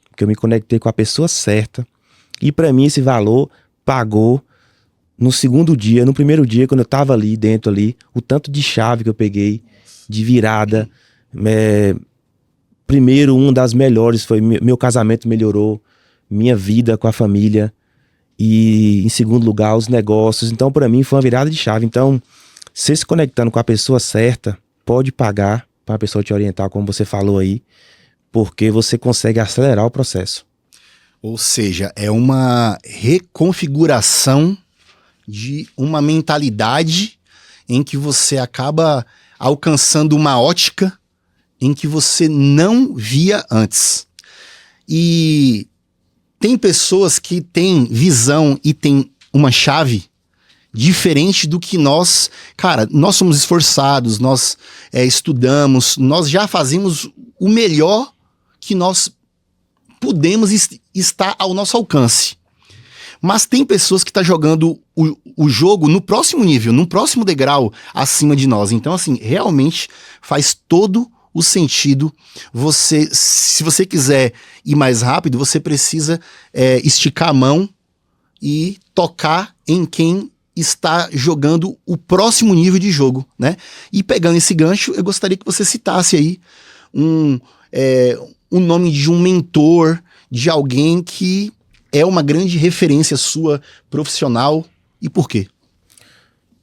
Porque eu me conectei com a pessoa certa. E para mim esse valor pagou no segundo dia, no primeiro dia, quando eu tava ali dentro ali, o tanto de chave que eu peguei, de virada. Primeiro, uma das melhores foi meu casamento melhorou, minha vida com a família. E em segundo lugar, os negócios. Então, para mim, foi uma virada de chave. Então, você se conectando com a pessoa certa, pode pagar para a pessoa te orientar, como você falou aí, porque você consegue acelerar o processo. Ou seja, é uma reconfiguração de uma mentalidade em que você acaba alcançando uma ótica em que você não via antes. E tem pessoas que têm visão e têm uma chave diferente do que nós. Cara, nós somos esforçados, nós estudamos, nós já fazemos o melhor que nós podemos estar ao nosso alcance. Mas tem pessoas que estão jogando o jogo no próximo nível, no próximo degrau acima de nós. Então, assim, realmente faz todo o sentido. Se você quiser ir mais rápido, você precisa esticar a mão e tocar em quem está jogando o próximo nível de jogo, né? E pegando esse gancho, eu gostaria que você citasse aí um nome de um mentor, de alguém que é uma grande referência sua profissional, e por quê?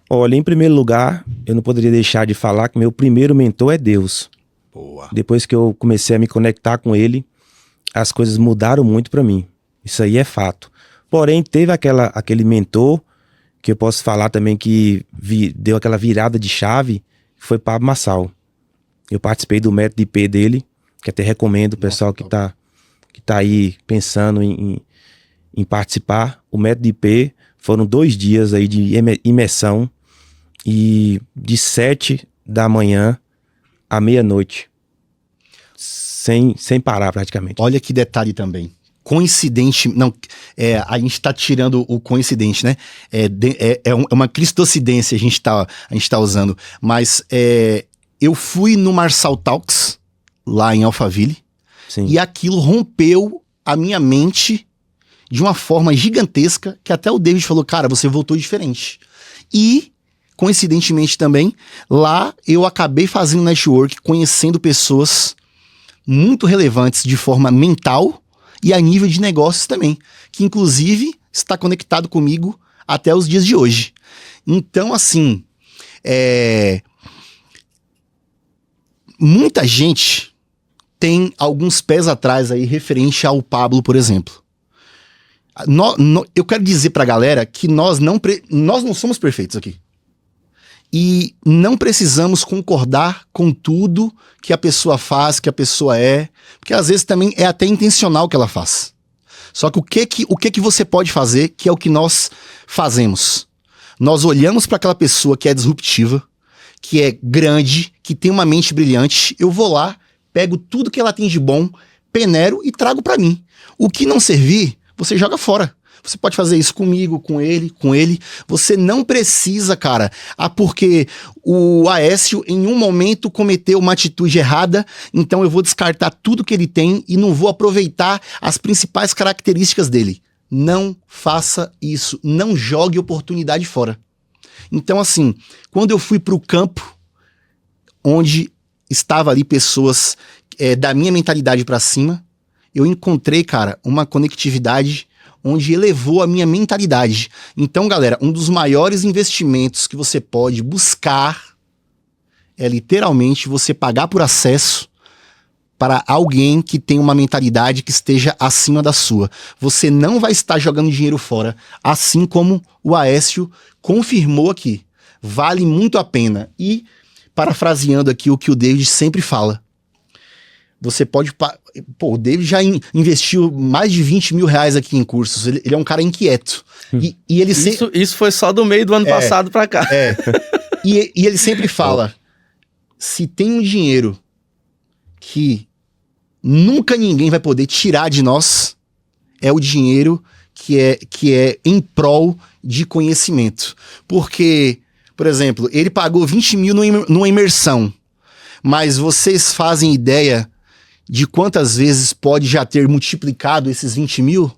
Olha, em primeiro lugar, eu não poderia deixar de falar que meu primeiro mentor é Deus. Boa. Depois que eu comecei a me conectar com ele, as coisas mudaram muito para mim. Isso aí é fato. Porém, teve aquele mentor que eu posso falar também que deu aquela virada de chave, foi Pablo Marçal. Eu participei do método IP dele, que até recomendo o pessoal que tá aí pensando em participar. O método IP foram 2 dias aí de imersão e de 7 da manhã à meia-noite. Sem parar praticamente. Olha que detalhe também. Coincidente, não, a gente tá tirando o coincidente, né? É uma cristocidência a gente tá usando. Mas eu fui no Marçal Talks, lá em Alphaville, Sim. E aquilo rompeu a minha mente de uma forma gigantesca, que até o David falou, cara, você voltou diferente. E, coincidentemente também, lá eu acabei fazendo network, conhecendo pessoas muito relevantes de forma mental e a nível de negócios também, que inclusive está conectado comigo até os dias de hoje. Então, assim, muita gente tem alguns pés atrás aí referente ao Pablo, por exemplo. Eu quero dizer pra galera que nós não somos perfeitos aqui. E não precisamos concordar com tudo que a pessoa faz, que a pessoa é, porque às vezes também é até intencional o que ela faz. Só que o que você pode fazer, que é o que nós fazemos? Nós olhamos para aquela pessoa que é disruptiva, que é grande, que tem uma mente brilhante, eu vou lá, pego tudo que ela tem de bom, peneiro e trago para mim. O que não servir, você joga fora. Você pode fazer isso comigo, com ele. Você não precisa, cara. Porque o Aécio em um momento cometeu uma atitude errada, então eu vou descartar tudo que ele tem e não vou aproveitar as principais características dele. Não faça isso. Não jogue oportunidade fora. Então, assim, quando eu fui pro campo, onde estava ali pessoas da minha mentalidade para cima, eu encontrei, cara, uma conectividade onde elevou a minha mentalidade. Então, galera, um dos maiores investimentos que você pode buscar é literalmente você pagar por acesso para alguém que tem uma mentalidade que esteja acima da sua. Você não vai estar jogando dinheiro fora, assim como o Aécio confirmou aqui. Vale muito a pena. E, parafraseando aqui o que o David sempre fala, você pode... o David já investiu mais de 20 mil reais aqui em cursos. Ele é um cara inquieto. E ele isso foi só do meio do ano passado pra cá. E ele sempre fala, se tem um dinheiro que nunca ninguém vai poder tirar de nós, é o dinheiro que é em prol de conhecimento. Porque, por exemplo, ele pagou 20 mil numa imersão, mas vocês fazem ideia de quantas vezes pode já ter multiplicado esses 20 mil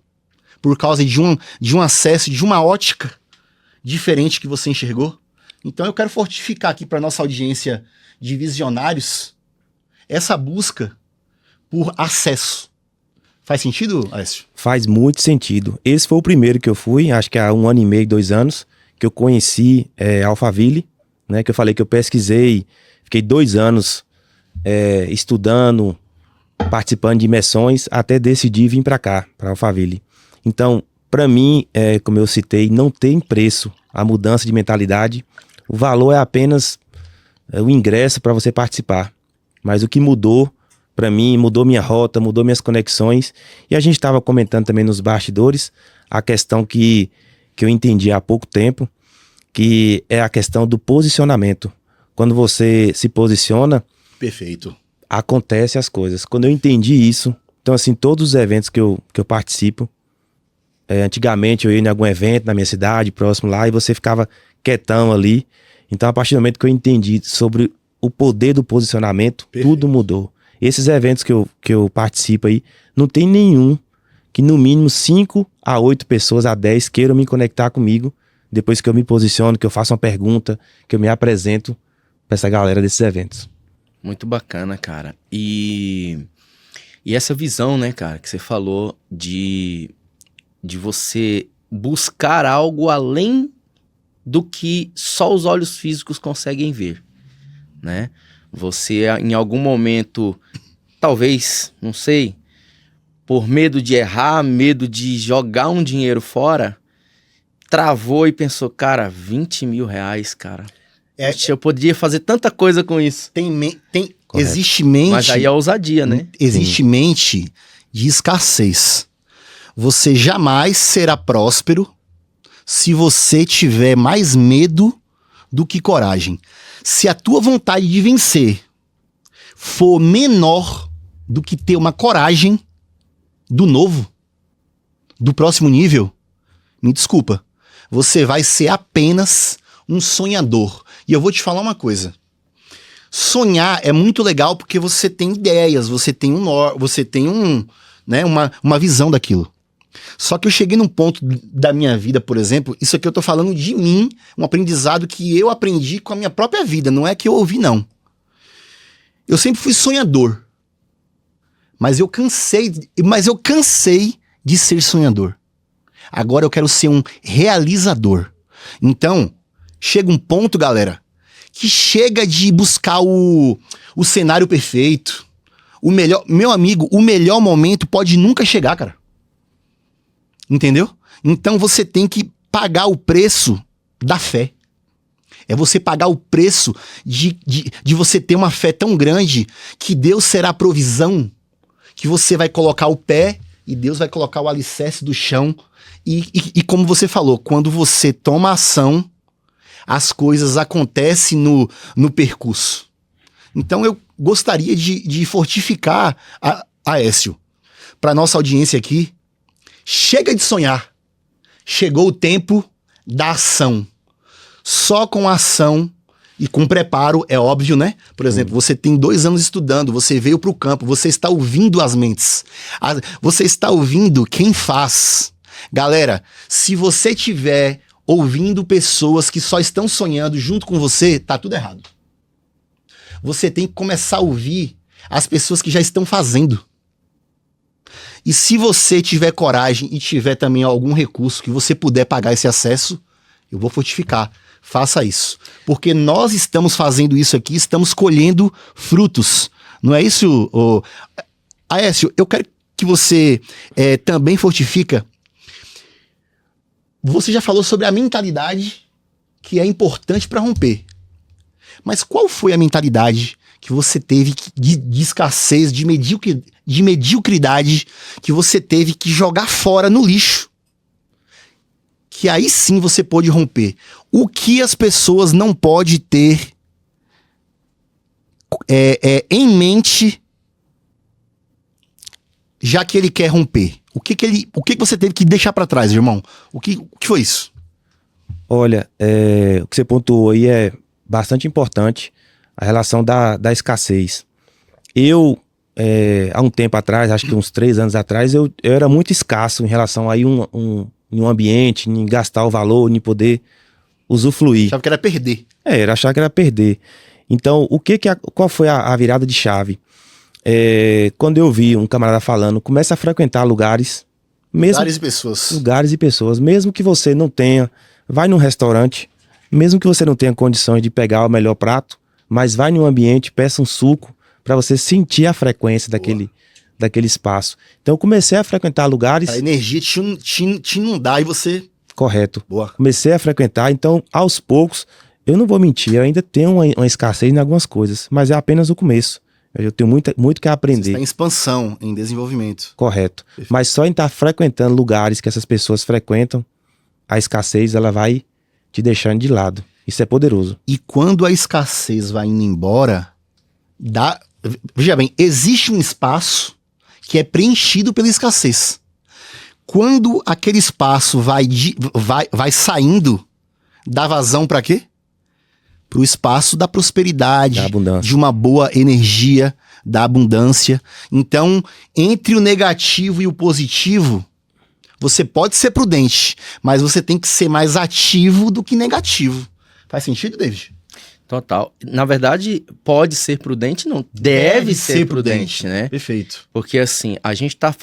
por causa de um acesso, de uma ótica diferente que você enxergou? Então eu quero fortificar aqui para nossa audiência de visionários essa busca por acesso. Faz sentido, Aécio? Faz muito sentido. Esse foi o primeiro que eu fui, acho que há 1 ano e meio, 2 anos, que eu conheci Alphaville, né? Que eu falei que eu pesquisei, fiquei 2 anos estudando, participando de imersões, até decidir vir para cá, para Alphaville. Então, para mim, como eu citei, não tem preço a mudança de mentalidade. O valor é apenas o ingresso para você participar. Mas o que mudou para mim, mudou minha rota, mudou minhas conexões. E a gente estava comentando também nos bastidores a questão que eu entendi há pouco tempo, que é a questão do posicionamento. Quando você se posiciona... Perfeito. Acontece as coisas. Quando eu entendi isso, então assim, todos os eventos que eu participo, antigamente eu ia em algum evento na minha cidade, próximo lá, e você ficava quietão ali. Então a partir do momento que eu entendi sobre o poder do posicionamento, perfeito, tudo mudou. Esses eventos que eu participo aí, não tem nenhum que no mínimo 5 a 8 pessoas, a 10 queiram me conectar comigo, depois que eu me posiciono, que eu faço uma pergunta, que eu me apresento para essa galera desses eventos. Muito bacana, cara. E essa visão, né, cara, que você falou de você buscar algo além do que só os olhos físicos conseguem ver, né? Você, em algum momento, talvez, não sei, por medo de errar, medo de jogar um dinheiro fora, travou e pensou, cara, 20 mil reais, cara. Eu poderia fazer tanta coisa com isso. Existe mente... Mas aí é ousadia, né? Existe mente de escassez. Você jamais será próspero se você tiver mais medo do que coragem. Se a tua vontade de vencer for menor do que ter uma coragem do novo, do próximo nível, me desculpa, você vai ser apenas um sonhador. E eu vou te falar uma coisa. Sonhar é muito legal porque você tem ideias, você tem uma visão daquilo. Só que eu cheguei num ponto da minha vida, por exemplo, isso aqui eu tô falando de mim, um aprendizado que eu aprendi com a minha própria vida, não é que eu ouvi, não. Eu sempre fui sonhador. mas eu cansei de ser sonhador. Agora eu quero ser um realizador. Então, chega um ponto, galera, que chega de buscar o cenário perfeito. O melhor, meu amigo, o melhor momento pode nunca chegar, cara. Entendeu? Então você tem que pagar o preço da fé. É você pagar o preço de você ter uma fé tão grande que Deus será a provisão, que você vai colocar o pé e Deus vai colocar o alicerce do chão. E como você falou, quando você toma ação, as coisas acontecem no percurso. Então eu gostaria de fortificar a Aécio. Para nossa audiência aqui, chega de sonhar. Chegou o tempo da ação. Só com ação e com preparo, é óbvio, né? Por exemplo, você tem 2 anos estudando, você veio para o campo, você está ouvindo as mentes. Você está ouvindo quem faz. Galera, se você tiver ouvindo pessoas que só estão sonhando junto com você, tá tudo errado. Você tem que começar a ouvir as pessoas que já estão fazendo. E se você tiver coragem e tiver também algum recurso que você puder pagar esse acesso, eu vou fortificar. Faça isso. Porque nós estamos fazendo isso aqui, estamos colhendo frutos. Não é isso, Aécio? Eu quero que você também fortifica. Você já falou sobre a mentalidade que é importante para romper. Mas qual foi a mentalidade que você teve de escassez, de mediocridade, que você teve que jogar fora no lixo? Que aí sim você pôde romper. O que as pessoas não podem ter em mente, já que ele quer romper? O que você teve que deixar para trás, irmão? O que foi isso? Olha, o que você pontuou aí é bastante importante, a relação da escassez. Eu, há um tempo atrás, acho que uns 3 anos atrás, eu era muito escasso em relação a em um ambiente, em gastar o valor, em poder usufruir. Achava que era perder. Era achar que era perder. Então, qual foi a virada de chave? Quando eu vi um camarada falando, comece a frequentar lugares. Lugares e pessoas. Lugares e pessoas. Mesmo que você não tenha, vai num restaurante, mesmo que você não tenha condições de pegar o melhor prato, mas vai num ambiente, peça um suco, para você sentir a frequência daquele espaço. Então eu comecei a frequentar lugares... A energia te inundar e você... Correto. Boa. Comecei a frequentar, então aos poucos, eu não vou mentir, eu ainda tenho uma escassez em algumas coisas, mas é apenas o começo. Eu tenho muito que aprender. Você está em expansão, em desenvolvimento. Correto. Perfeito. Mas só em estar frequentando lugares que essas pessoas frequentam, a escassez ela vai te deixando de lado. Isso é poderoso. E quando a escassez vai indo embora, veja bem, existe um espaço que é preenchido pela escassez. Quando aquele espaço vai saindo, dá vazão para quê? Para o espaço da prosperidade, da abundância, de uma boa energia, da abundância. Então, entre o negativo e o positivo, você pode ser prudente, mas você tem que ser mais ativo do que negativo. Faz sentido, David? Total. Na verdade, pode ser prudente, não. Deve ser prudente, né? Perfeito. Porque, assim, a gente está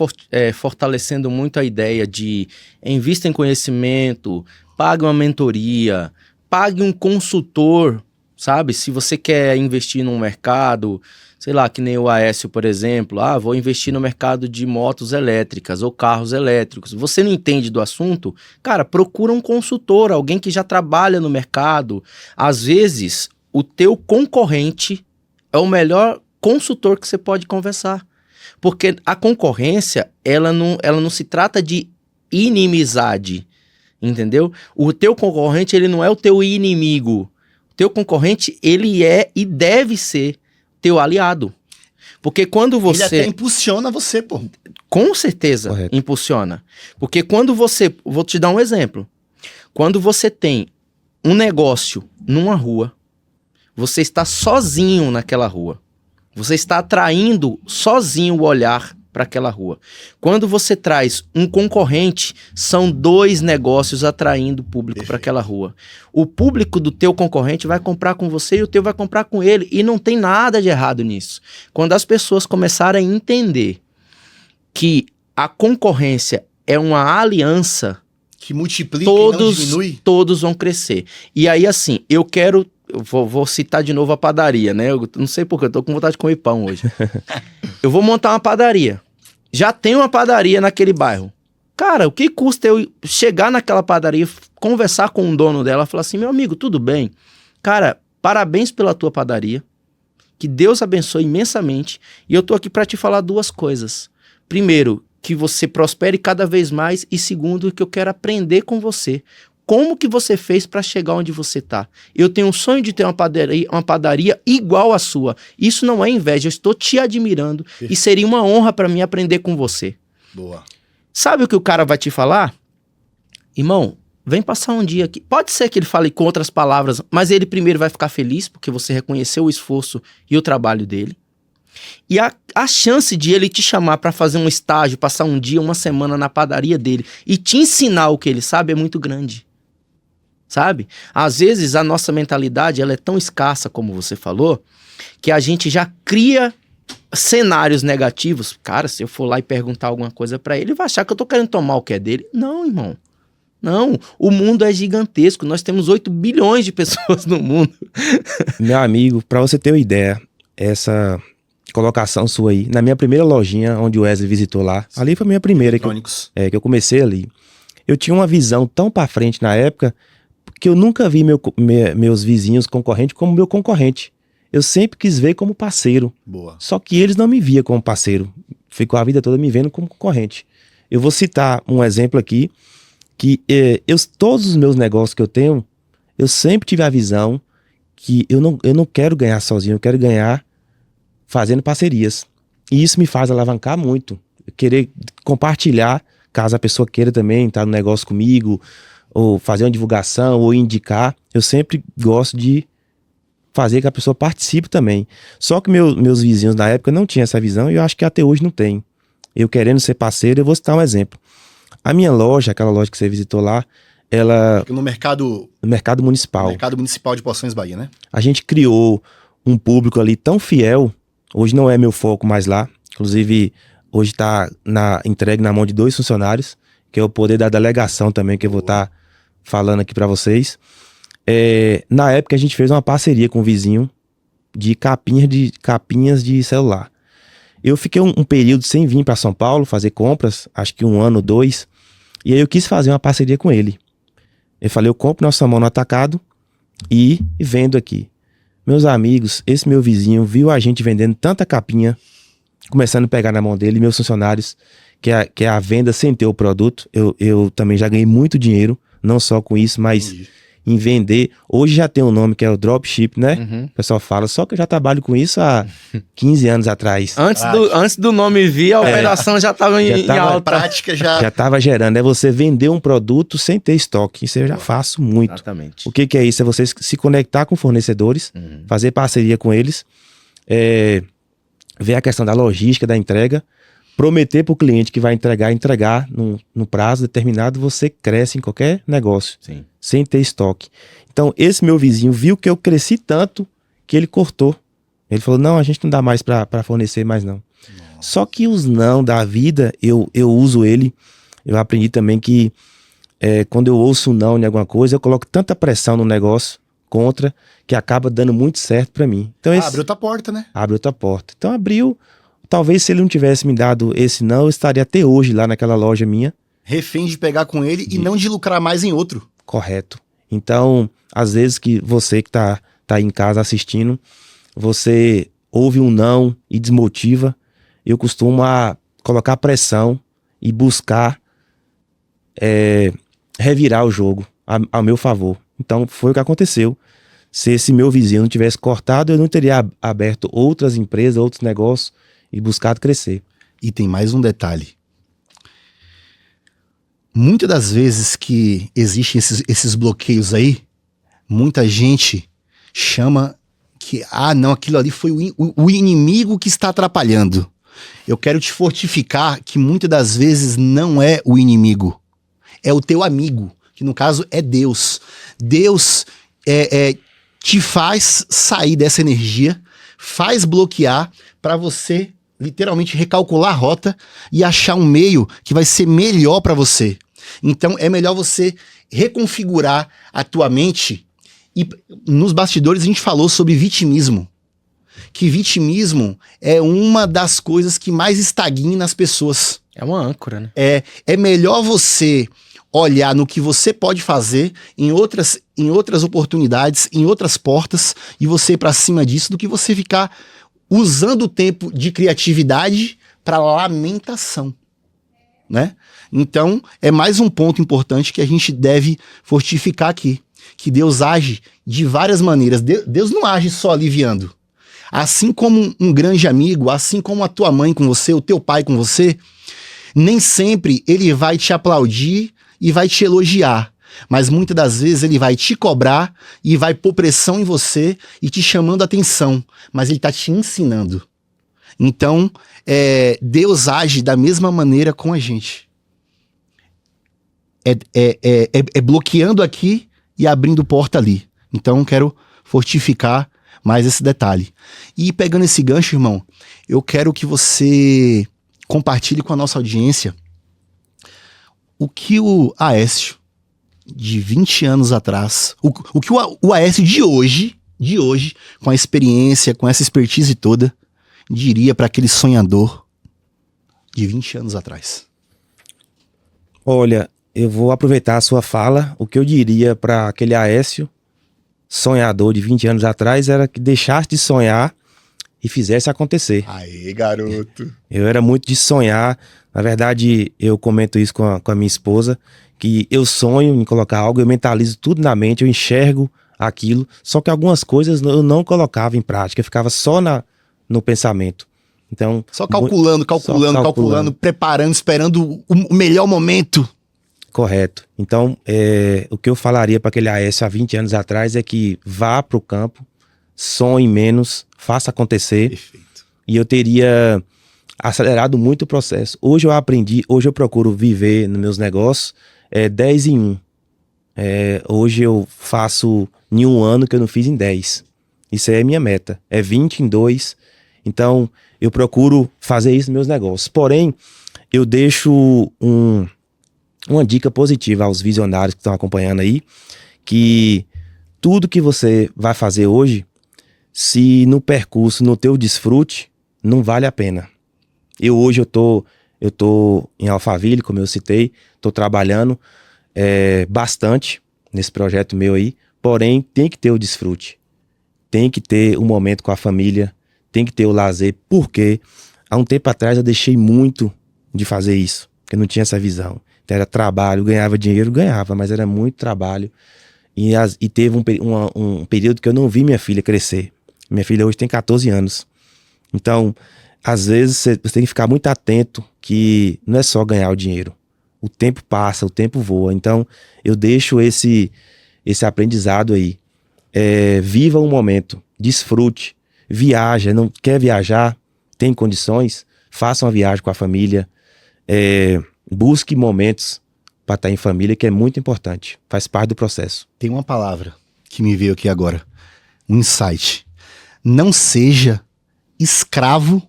fortalecendo muito a ideia de invista em conhecimento, pague uma mentoria, pague um consultor, sabe? Se você quer investir num mercado, sei lá, que nem o Aécio, por exemplo, vou investir no mercado de motos elétricas ou carros elétricos. Você não entende do assunto? Cara, procura um consultor, alguém que já trabalha no mercado. Às vezes, o teu concorrente é o melhor consultor que você pode conversar. Porque a concorrência, ela não se trata de inimizade, entendeu? O teu concorrente, ele não é o teu inimigo. O teu concorrente, ele é e deve ser teu aliado. Porque quando você... Ele até impulsiona você, pô. Com certeza. Correto. Impulsiona. Porque quando você... Vou te dar um exemplo. Quando você tem um negócio numa rua, você está sozinho naquela rua. Você está atraindo sozinho o olhar para aquela rua. Quando você traz um concorrente, são 2 negócios atraindo público para aquela rua. O público do teu concorrente vai comprar com você e o teu vai comprar com ele. E não tem nada de errado nisso. Quando as pessoas começarem a entender que a concorrência é uma aliança, Que multiplica e não diminui. todos vão crescer. E aí, assim, eu vou citar de novo a padaria, né? Eu não sei porque eu tô com vontade de comer pão hoje. Eu vou montar uma padaria. Já tem uma padaria naquele bairro. Cara, o que custa eu chegar naquela padaria, conversar com o dono dela, falar assim, meu amigo, tudo bem? Cara, parabéns pela tua padaria. Que Deus abençoe imensamente. E eu tô aqui para te falar duas coisas. Primeiro, que você prospere cada vez mais. E segundo, que eu quero aprender com você. Como que você fez para chegar onde você tá? Eu tenho um sonho de ter uma padaria igual à sua. Isso não é inveja, eu estou te admirando. E seria uma honra para mim aprender com você. Boa. Sabe o que o cara vai te falar? Irmão, vem passar um dia aqui. Pode ser que ele fale com outras palavras, mas ele primeiro vai ficar feliz porque você reconheceu o esforço e o trabalho dele. E a chance de ele te chamar para fazer um estágio, passar um dia, uma semana na padaria dele e te ensinar o que ele sabe é muito grande. Sabe? Às vezes a nossa mentalidade ela é tão escassa, como você falou, que a gente já cria cenários negativos. Cara, se eu for lá e perguntar alguma coisa para ele vai achar que eu tô querendo tomar o que é dele. Não, irmão. Não, o mundo é gigantesco. Nós temos 8 bilhões de pessoas no mundo. Meu amigo, pra você ter uma ideia, essa colocação sua aí, na minha primeira lojinha, onde o Wesley visitou lá, ali foi a minha primeira que eu comecei ali. Eu tinha uma visão tão pra frente na época que eu nunca vi meus vizinhos concorrentes como meu concorrente. Eu sempre quis ver como parceiro. Boa. Só que eles não me viam como parceiro. Ficou a vida toda me vendo como concorrente. Eu vou citar um exemplo aqui, que todos os meus negócios que eu tenho, eu sempre tive a visão que eu não quero ganhar sozinho, eu quero ganhar fazendo parcerias. E isso me faz alavancar muito. Eu querer compartilhar, caso a pessoa queira também estar no negócio comigo, ou fazer uma divulgação, ou indicar. Eu sempre gosto de fazer que a pessoa participe também. Só que meus vizinhos na época não tinham essa visão e eu acho que até hoje não tem. Eu querendo ser parceiro, eu vou citar um exemplo. A minha loja, aquela loja que você visitou lá, ela... No mercado municipal. Mercado Municipal de Poções, Bahia, né? A gente criou um público ali tão fiel. Hoje não é meu foco mais lá. Inclusive, hoje está entregue na mão de 2 funcionários, que é o poder da delegação também, que eu vou estar falando aqui para vocês. Na época, a gente fez uma parceria com o vizinho de capinhas de celular. Eu fiquei um período sem vir para São Paulo fazer compras, acho que 1 ano, 2, e aí eu quis fazer uma parceria com ele. Eu falei, eu compro nossa mão no atacado e vendo aqui. Meus amigos, esse meu vizinho viu a gente vendendo tanta capinha, começando a pegar na mão dele, meus funcionários, que é a venda sem ter o produto. Eu também já ganhei muito dinheiro, não só com isso, mas em vender. Hoje já tem um nome que é o dropship, né? Uhum. O pessoal fala, só que eu já trabalho com isso há 15 anos atrás. Antes do nome vir, a operação já estava em alta. Prática já estava gerando. É você vender um produto sem ter estoque. Isso eu já faço muito. Exatamente. O que é isso? É você se conectar com fornecedores, fazer parceria com eles, ver a questão da logística, da entrega, prometer para o cliente que vai entregar no prazo determinado, você cresce em qualquer negócio. Sim. Sem ter estoque. Então, esse meu vizinho viu que eu cresci tanto que ele cortou. Ele falou, não, a gente não dá mais para fornecer mais não. Nossa. Só que os não da vida, eu uso ele. Eu aprendi também que quando eu ouço um não em alguma coisa, eu coloco tanta pressão no negócio contra, que acaba dando muito certo para mim. Então, abre outra porta, né? Abre outra porta. Então, abriu. Talvez se ele não tivesse me dado esse não, eu estaria até hoje lá naquela loja minha. Refém de pegar com ele e não de lucrar mais em outro. Correto. Então, às vezes que você que tá aí em casa assistindo, você ouve um não e desmotiva. Eu costumo colocar pressão e buscar revirar o jogo ao meu favor. Então, foi o que aconteceu. Se esse meu vizinho não tivesse cortado, eu não teria aberto outras empresas, outros negócios e buscado crescer. E tem mais um detalhe. Muitas das vezes que existem esses bloqueios aí, muita gente chama que, não, aquilo ali foi o inimigo que está atrapalhando. Eu quero te fortificar que muitas das vezes não é o inimigo, é o teu amigo, que no caso é Deus. Deus te faz sair dessa energia, faz bloquear para você literalmente recalcular a rota e achar um meio que vai ser melhor para você. Então é melhor você reconfigurar a tua mente. E nos bastidores a gente falou sobre vitimismo. Que vitimismo é uma das coisas que mais estagna as pessoas. É uma âncora, né? É melhor você olhar no que você pode fazer em outras oportunidades, em outras portas, e você ir para cima disso, do que você ficar usando o tempo de criatividade para lamentação, né? Então, é mais um ponto importante que a gente deve fortificar aqui, que Deus age de várias maneiras. Deus não age só aliviando. Assim como um grande amigo, assim como a tua mãe com você, o teu pai com você, nem sempre ele vai te aplaudir e vai te elogiar, mas muitas das vezes ele vai te cobrar e vai pôr pressão em você e te chamando a atenção, mas ele está te ensinando. Então, Deus age da mesma maneira com a gente. É bloqueando aqui e abrindo porta ali. Então, quero fortificar mais esse detalhe. E pegando esse gancho, irmão, eu quero que você compartilhe com a nossa audiência o que o Aécio de 20 anos atrás, o que o Aécio de hoje, com a experiência, com essa expertise toda, diria para aquele sonhador de 20 anos atrás. Olha, eu vou aproveitar a sua fala. O que eu diria para aquele Aécio, sonhador de 20 anos atrás, era que deixasse de sonhar e fizesse acontecer. Aê, garoto! Eu era muito de sonhar. Na verdade, eu comento isso com a minha esposa, que eu sonho em colocar algo, eu mentalizo tudo na mente, eu enxergo aquilo, só que algumas coisas eu não colocava em prática, eu ficava só no pensamento. Então, só calculando, preparando, esperando o melhor momento. Correto. Então, o que eu falaria para aquele Aécio há 20 anos atrás é que vá para o campo, sonhe menos, faça acontecer. Perfeito. E eu teria acelerado muito o processo. Hoje eu procuro viver nos meus negócios 10 em 1. Hoje eu faço em um ano que eu não fiz em 10. Isso aí é minha meta. É 20 em 2. Então, eu procuro fazer isso nos meus negócios. Porém, eu deixo uma dica positiva aos visionários que estão acompanhando aí, que tudo que você vai fazer hoje, se no percurso, no teu desfrute, não vale a pena. Hoje eu tô em Alphaville, como eu citei, tô trabalhando bastante nesse projeto meu aí, porém tem que ter o desfrute, tem que ter um momento com a família, tem que ter o lazer, porque há um tempo atrás eu deixei muito de fazer isso, porque eu não tinha essa visão. Então era trabalho, ganhava dinheiro, mas era muito trabalho. E teve um período que eu não vi minha filha crescer. Minha filha hoje tem 14 anos. Então, às vezes você tem que ficar muito atento que não é só ganhar o dinheiro. O tempo passa, o tempo voa. Então, eu deixo esse aprendizado aí. Viva um momento, desfrute, viaja. Não quer viajar, tem condições, faça uma viagem com a família. Busque momentos para estar em família, que é muito importante. Faz parte do processo. Tem uma palavra que me veio aqui agora. Um insight. Não seja escravo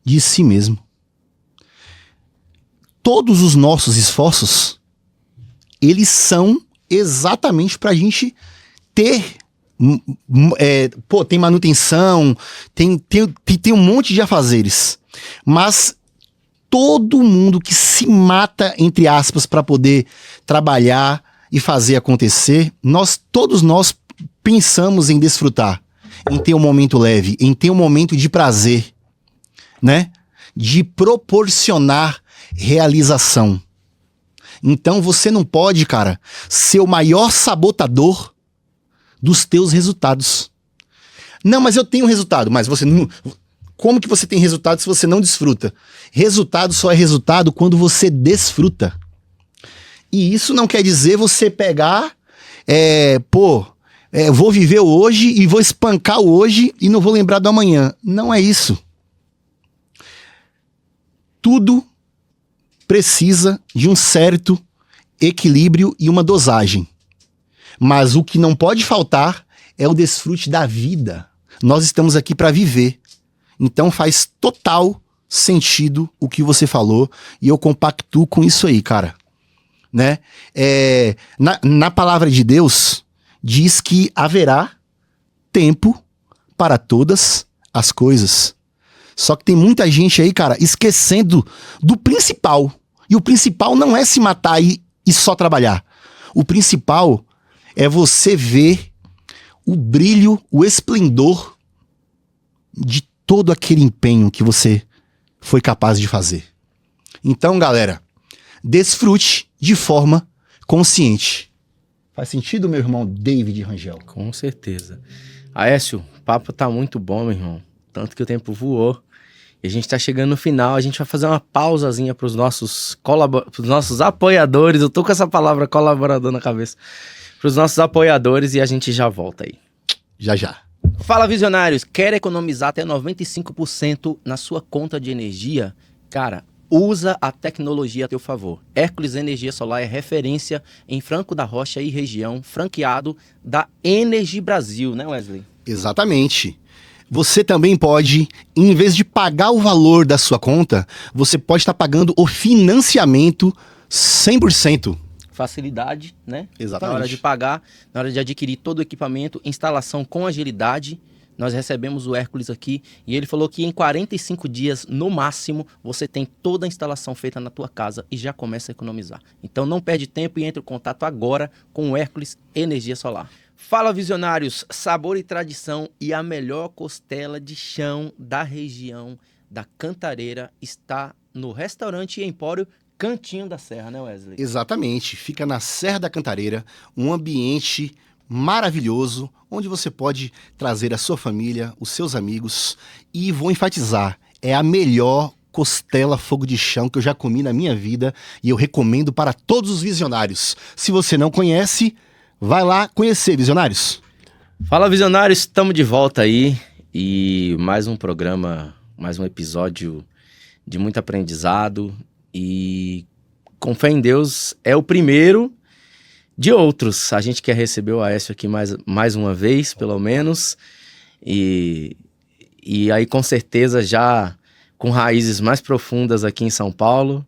de si mesmo. Todos os nossos esforços, eles são exatamente para a gente ter... tem manutenção, tem um monte de afazeres. Mas todo mundo que se mata, entre aspas, para poder trabalhar e fazer acontecer, todos nós pensamos em desfrutar, em ter um momento leve, em ter um momento de prazer, né? De proporcionar realização. Então você não pode, cara, ser o maior sabotador dos teus resultados. Não, mas eu tenho resultado, mas você não... Como que você tem resultado se você não desfruta? Resultado só é resultado quando você desfruta. E isso não quer dizer você pegar, vou viver o hoje e vou espancar o hoje e não vou lembrar do amanhã. Não é isso. Tudo precisa de um certo equilíbrio e uma dosagem. Mas o que não pode faltar é o desfrute da vida. Nós estamos aqui para viver. Então faz total sentido o que você falou e eu compactuo com isso aí, cara. Né? Na palavra de Deus, diz que haverá tempo para todas as coisas. Só que tem muita gente aí, cara, esquecendo do principal. E o principal não é se matar e só trabalhar. O principal é você ver o brilho, o esplendor de todo aquele empenho que você foi capaz de fazer. Então, galera, desfrute de forma consciente. Faz sentido, meu irmão David Rangel? Com certeza. Aécio, o papo tá muito bom, meu irmão. Tanto que o tempo voou. E a gente tá chegando no final. A gente vai fazer uma pausazinha pros nossos apoiadores. Eu tô com essa palavra colaborador na cabeça. Pros nossos apoiadores e a gente já volta aí. Já. Fala, visionários. Quer economizar até 95% na sua conta de energia? Cara, usa a tecnologia a teu favor. Hércules Energia Solar é referência em Franco da Rocha e região, franqueado da Energy Brasil, né, Wesley? Exatamente. Você também pode, em vez de pagar o valor da sua conta, você pode estar pagando o financiamento 100%. Facilidade, né? Exatamente. Na hora de pagar, na hora de adquirir todo o equipamento, instalação com agilidade. Nós recebemos o Hércules aqui e ele falou que em 45 dias, no máximo, você tem toda a instalação feita na tua casa e já começa a economizar. Então não perde tempo e entre em contato agora com o Hércules Energia Solar. Fala, visionários! Sabor e tradição e a melhor costela de chão da região da Cantareira está no restaurante e empório Cantinho da Serra, né, Wesley? Exatamente. Fica na Serra da Cantareira, um ambiente maravilhoso, onde você pode trazer a sua família, os seus amigos. E vou enfatizar, é a melhor costela fogo de chão que eu já comi na minha vida e eu recomendo para todos os visionários. Se você não conhece, vai lá conhecer, visionários. Fala, visionários, estamos de volta aí e mais um programa, mais um episódio de muito aprendizado e com fé em Deus é o primeiro de outros. A gente quer receber o Aécio aqui mais uma vez, pelo menos, e aí com certeza já com raízes mais profundas aqui em São Paulo,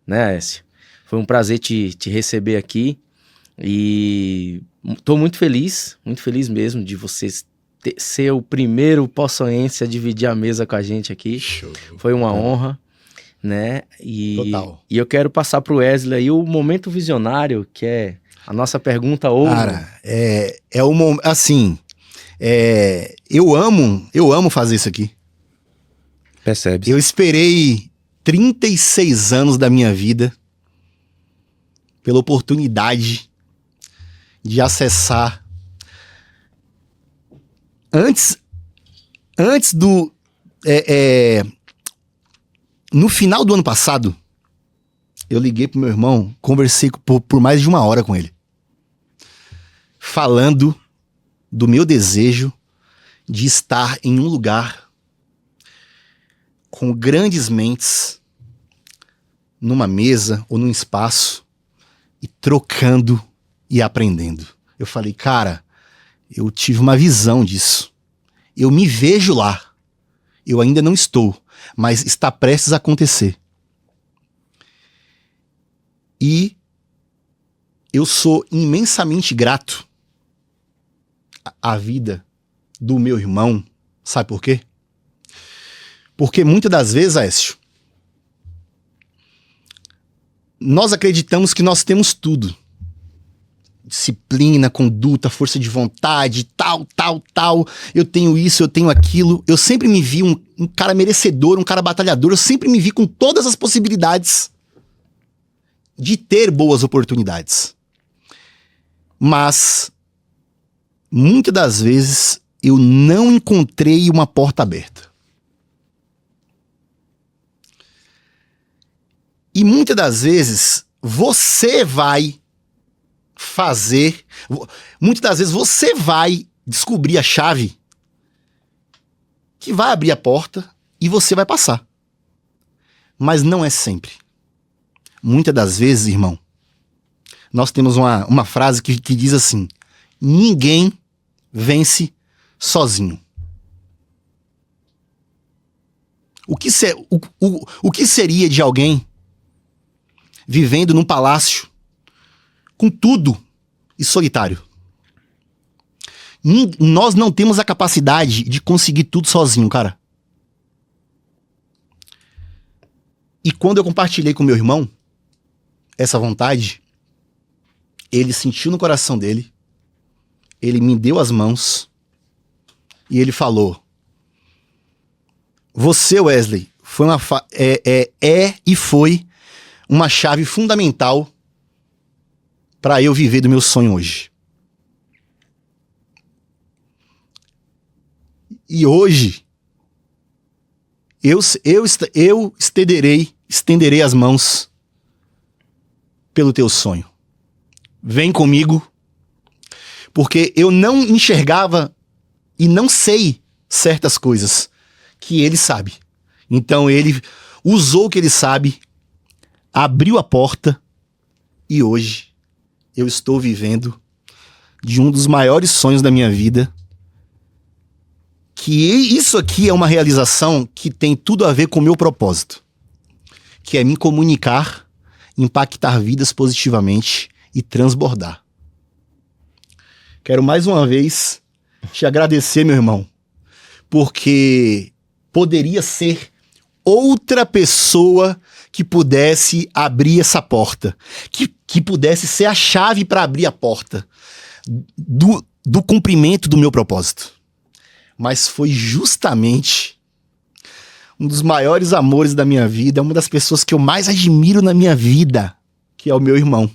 né, Aécio? Foi um prazer te receber aqui e estou muito feliz mesmo de você ser o primeiro poçoense a dividir a mesa com a gente aqui. Show. Foi uma honra, né? Total. E eu quero passar para o Wesley aí o momento visionário, que é a nossa pergunta ouro. Cara, assim, eu amo fazer isso aqui. Percebe? Eu esperei 36 anos da minha vida pela oportunidade de acessar antes do no final do ano passado eu liguei pro meu irmão, conversei por mais de 1 hora com ele, falando do meu desejo de estar em um lugar com grandes mentes numa mesa ou num espaço e trocando e aprendendo. Eu falei, cara, eu tive uma visão disso. Eu me vejo lá. Eu ainda não estou, mas está prestes a acontecer. E eu sou imensamente grato à vida do meu irmão. Sabe por quê? Porque muitas das vezes, Aécio, nós acreditamos que nós temos tudo. Disciplina, conduta, força de vontade, tal. Eu tenho isso, eu tenho aquilo. Eu sempre me vi um cara merecedor, um cara batalhador. Eu sempre me vi com todas as possibilidades de ter boas oportunidades. Mas, muitas das vezes, eu não encontrei uma porta aberta. E muitas das vezes, você vai fazer... Muitas das vezes, você vai descobrir a chave que vai abrir a porta e você vai passar. Mas não é sempre. Muitas das vezes, irmão, nós temos uma frase que diz assim: ninguém vence sozinho. O que seria de alguém vivendo num palácio com tudo e solitário? Nós não temos a capacidade de conseguir tudo sozinho, cara. E quando eu compartilhei com meu irmão essa vontade, ele sentiu no coração dele, ele me deu as mãos e ele falou: você, Wesley, foi e foi uma chave fundamental para eu viver do meu sonho hoje. E hoje eu estenderei as mãos pelo teu sonho. Vem comigo, porque eu não enxergava e não sei certas coisas que ele sabe. Então ele usou o que ele sabe, abriu a porta e hoje eu estou vivendo de um dos maiores sonhos da minha vida. Que isso aqui é uma realização que tem tudo a ver com o meu propósito, que é me comunicar, impactar vidas positivamente e transbordar. Quero mais uma vez te agradecer, meu irmão, porque poderia ser outra pessoa que pudesse abrir essa porta, que pudesse ser a chave para abrir a porta do cumprimento do meu propósito. Mas foi justamente um dos maiores amores da minha vida, uma das pessoas que eu mais admiro na minha vida, que é o meu irmão.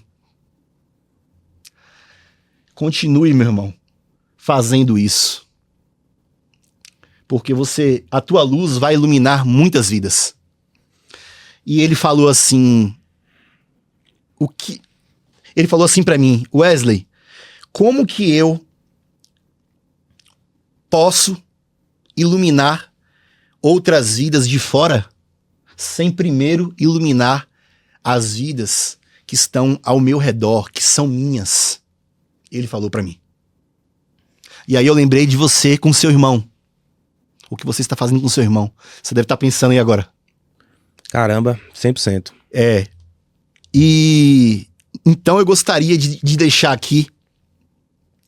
Continue, meu irmão, fazendo isso. Porque a tua luz vai iluminar muitas vidas. E ele falou assim, ele falou assim pra mim: Wesley, como que eu posso iluminar outras vidas de fora sem primeiro iluminar as vidas que estão ao meu redor, que são minhas? Ele falou pra mim. E aí eu lembrei de você com seu irmão. O que você está fazendo com seu irmão? Você deve estar pensando aí agora. Caramba, 100%. E então eu gostaria de deixar aqui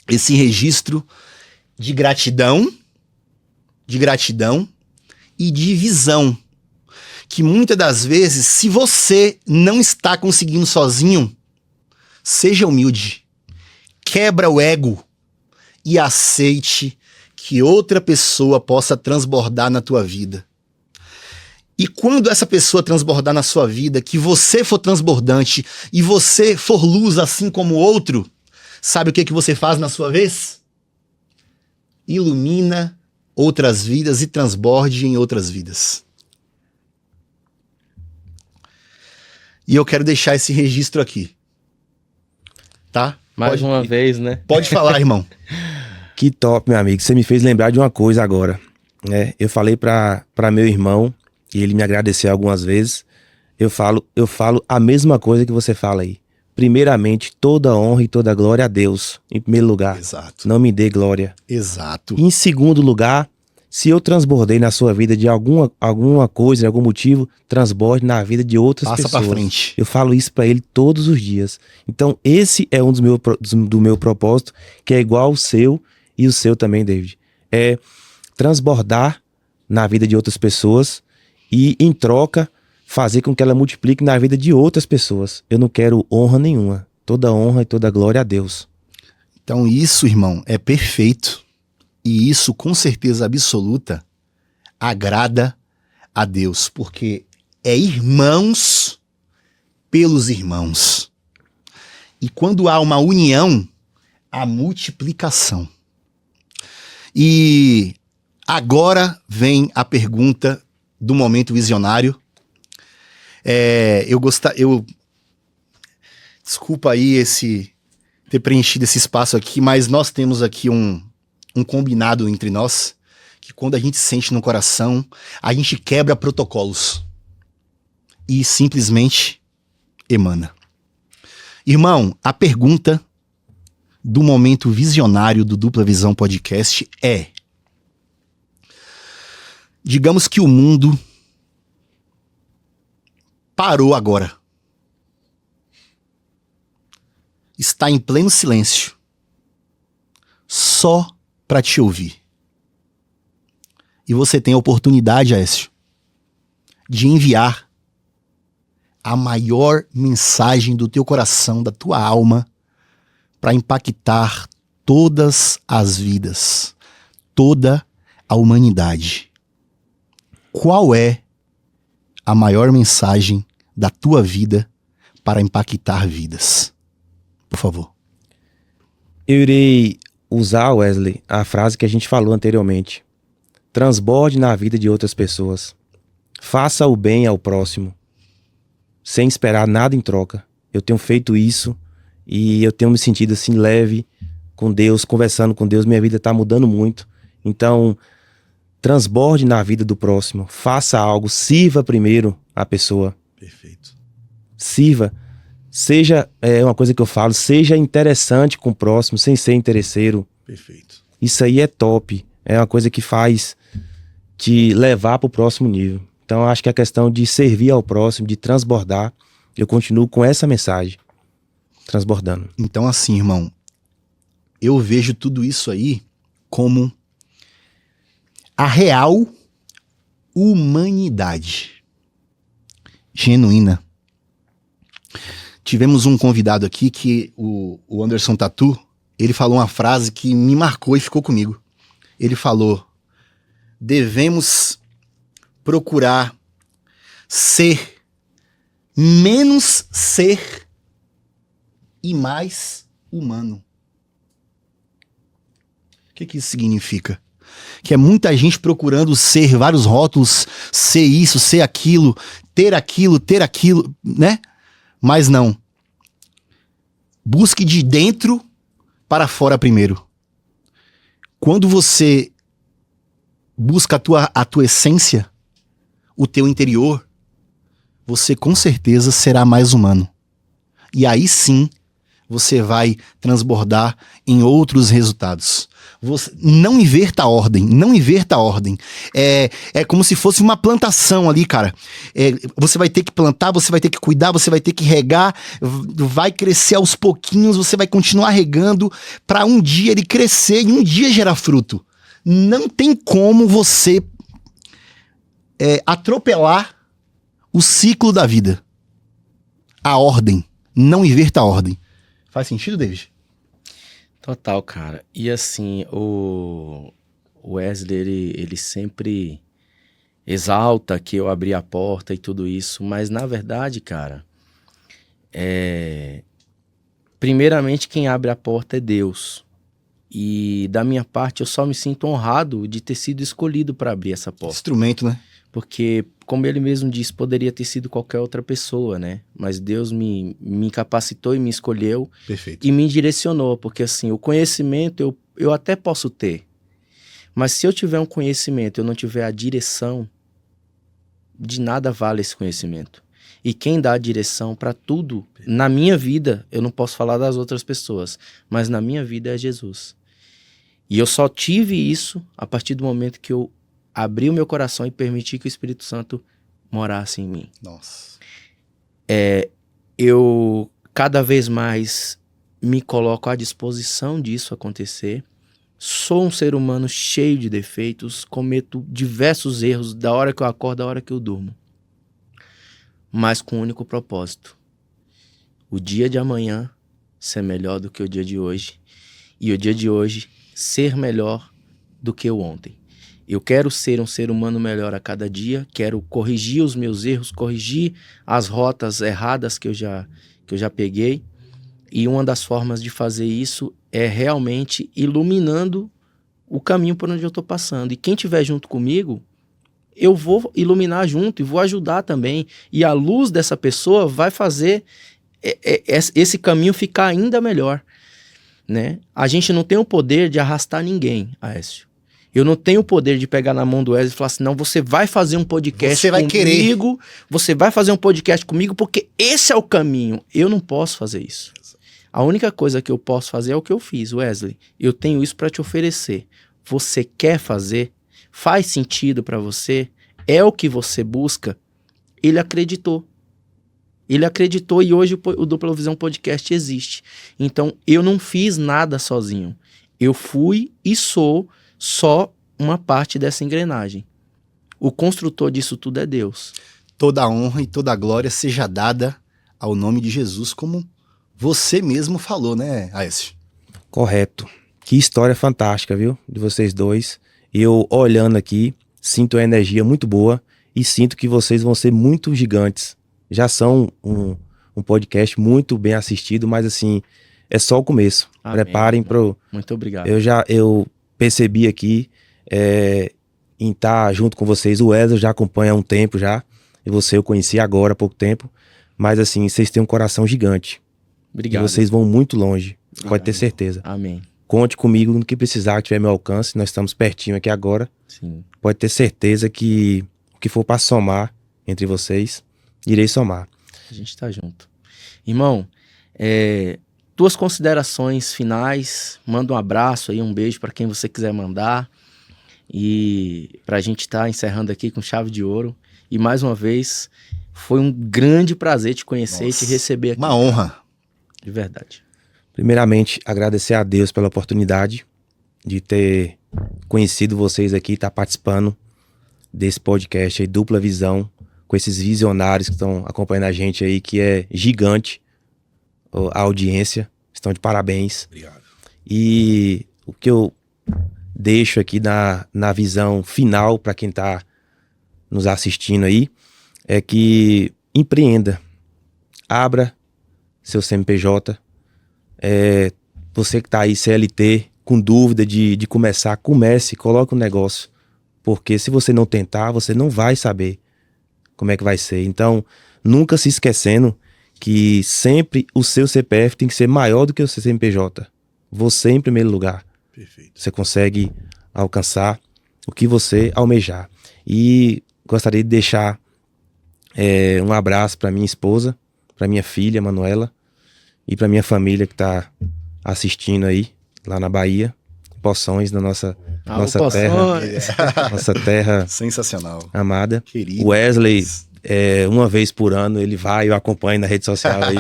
esse registro de gratidão e de visão. Que muitas das vezes, se você não está conseguindo sozinho, seja humilde, quebra o ego e aceite que outra pessoa possa transbordar na tua vida. E quando essa pessoa transbordar na sua vida, que você for transbordante e você for luz assim como o outro, sabe o que você faz na sua vez? Ilumina outras vidas e transborde em outras vidas. E eu quero deixar esse registro aqui. Tá? Mais uma vez, né? Pode falar, irmão. Que top, meu amigo. Você me fez lembrar de uma coisa agora, né? Eu falei pra meu irmão, e ele me agradeceu algumas vezes. Eu falo a mesma coisa que você fala aí. Primeiramente, toda honra e toda glória a Deus, em primeiro lugar. Exato. Não me dê glória. Exato. E em segundo lugar, se eu transbordei na sua vida de alguma coisa, de algum motivo, transborde na vida de outras pessoas. Passa pra frente. Eu falo isso pra ele todos os dias. Então, esse é um do meu propósito, que é igual ao seu e o seu também, David. É transbordar na vida de outras pessoas e, em troca, fazer com que ela multiplique na vida de outras pessoas. Eu não quero honra nenhuma. Toda honra e toda glória a Deus. Então isso, irmão, é perfeito. E isso, com certeza absoluta, agrada a Deus. Porque é irmãos pelos irmãos. E quando há uma união, há multiplicação. E agora vem a pergunta do momento visionário. Desculpa aí ter preenchido esse espaço aqui, mas nós temos aqui um combinado entre nós, que quando a gente sente no coração, a gente quebra protocolos e simplesmente emana. Irmão, a pergunta do momento visionário do Dupla Visão Podcast é: digamos que o mundo parou agora. Está em pleno silêncio. Só para te ouvir. E você tem a oportunidade, Aécio, de enviar a maior mensagem do teu coração, da tua alma, para impactar todas as vidas, toda a humanidade. Qual é a maior mensagem da tua vida para impactar vidas? Por favor. Eu irei usar, Wesley, a frase que a gente falou anteriormente. Transborde na vida de outras pessoas. Faça o bem ao próximo, sem esperar nada em troca. Eu tenho feito isso e eu tenho me sentido assim leve com Deus, conversando com Deus. Minha vida está mudando muito. Então, transborde na vida do próximo. Faça algo, sirva primeiro a pessoa. Perfeito. Sirva. Seja, uma coisa que eu falo, seja interessante com o próximo, sem ser interesseiro. Perfeito. Isso aí é top. É uma coisa que faz te levar para o próximo nível. Então, eu acho que a questão de servir ao próximo, de transbordar, eu continuo com essa mensagem, transbordando. Então, assim, irmão, eu vejo tudo isso aí como a real humanidade genuína. Tivemos um convidado aqui que o Anderson Tatu, ele falou uma frase que me marcou e ficou comigo. Ele falou: devemos procurar ser menos ser e mais humano. O que isso significa? Que é muita gente procurando ser vários rótulos, ser isso, ser aquilo, ter aquilo, né? Mas não. Busque de dentro para fora primeiro. Quando você busca a tua essência, o teu interior, você com certeza será mais humano. E aí sim, você vai transbordar em outros resultados. Não inverta a ordem, não inverta a ordem. É como se fosse uma plantação ali, cara. Você vai ter que plantar, você vai ter que cuidar, você vai ter que regar, vai crescer aos pouquinhos, você vai continuar regando para um dia ele crescer e um dia gerar fruto. Não tem como você atropelar o ciclo da vida. A ordem. Não inverta a ordem. Faz sentido, David? Total, cara. E assim, o Wesley, ele sempre exalta que eu abri a porta e tudo isso, mas na verdade, cara, primeiramente quem abre a porta é Deus. E da minha parte, eu só me sinto honrado de ter sido escolhido para abrir essa porta. Instrumento, né? Porque, como ele mesmo disse, poderia ter sido qualquer outra pessoa, né? Mas Deus me capacitou e me escolheu. Perfeito. E me direcionou. Porque, assim, o conhecimento eu até posso ter. Mas se eu tiver um conhecimento e eu não tiver a direção, de nada vale esse conhecimento. E quem dá a direção para tudo, na minha vida, eu não posso falar das outras pessoas, mas na minha vida é Jesus. E eu só tive isso a partir do momento que eu abri o meu coração e permiti que o Espírito Santo morasse em mim. Nossa. Eu cada vez mais me coloco à disposição disso acontecer. Sou um ser humano cheio de defeitos, cometo diversos erros da hora que eu acordo, da hora que eu durmo. Mas com um único propósito. O dia de amanhã ser melhor do que o dia de hoje. E o dia de hoje ser melhor do que o ontem. Eu quero ser um ser humano melhor a cada dia, quero corrigir os meus erros, corrigir as rotas erradas que eu já peguei. E uma das formas de fazer isso é realmente iluminando o caminho por onde eu estou passando. E quem estiver junto comigo, eu vou iluminar junto e vou ajudar também. E a luz dessa pessoa vai fazer esse caminho ficar ainda melhor, né? A gente não tem o poder de arrastar ninguém, Aécio. Eu não tenho o poder de pegar na mão do Wesley e falar assim, não, você vai fazer um podcast você vai comigo, você vai fazer um podcast comigo porque esse é o caminho. Eu não posso fazer isso. A única coisa que eu posso fazer é o que eu fiz, Wesley. Eu tenho isso para te oferecer. Você quer fazer? Faz sentido para você? É o que você busca? Ele acreditou. Ele acreditou e hoje o Dupla Visão Podcast existe. Então, eu não fiz nada sozinho. Eu fui e sou só uma parte dessa engrenagem. O construtor disso tudo é Deus. Toda a honra e toda a glória seja dada ao nome de Jesus, como você mesmo falou, né, Aécio? Correto. Que história fantástica, viu? De vocês dois. Eu, olhando aqui, sinto a energia muito boa e sinto que vocês vão ser muito gigantes. Já são um podcast muito bem assistido, mas assim, é só o começo. Amém. Preparem pro... Muito obrigado. Eu percebi aqui em estar junto com vocês. O Wesley já acompanha há um tempo já. E você eu conheci agora há pouco tempo. Mas assim, vocês têm um coração gigante. Obrigado. E vocês vão muito longe. Pode ter certeza. Amém. Conte comigo no que precisar, que tiver meu alcance. Nós estamos pertinho aqui agora. Sim. Pode ter certeza que o que for para somar entre vocês, irei somar. A gente tá junto. Irmão, tuas considerações finais. Manda um abraço aí, um beijo para quem você quiser mandar. E pra gente tá encerrando aqui com chave de ouro. E mais uma vez, foi um grande prazer te conhecer e te receber aqui. Uma honra. De verdade. Primeiramente, agradecer a Deus pela oportunidade de ter conhecido vocês aqui, estar participando desse podcast aí, Dupla Visão, com esses visionários que estão acompanhando a gente aí, que é gigante a audiência. Estão de parabéns. Obrigado. E o que eu deixo aqui na visão final para quem está nos assistindo aí é que empreenda, abra seu CNPJ. Você que está aí CLT com dúvida de começar, comece, coloque um negócio, porque se você não tentar, você não vai saber como é que vai ser. Então, nunca se esquecendo que sempre o seu CPF tem que ser maior do que o seu CNPJ. Você em primeiro lugar. Perfeito. Você consegue alcançar o que você almejar. E gostaria de deixar um abraço para minha esposa, para minha filha, Manuela, e para minha família que está assistindo aí, lá na Bahia, Poções, na nossa terra. Nossa terra Sensacional. amada. Querido. Wesley, uma vez por ano, ele vai, eu acompanho na rede social aí.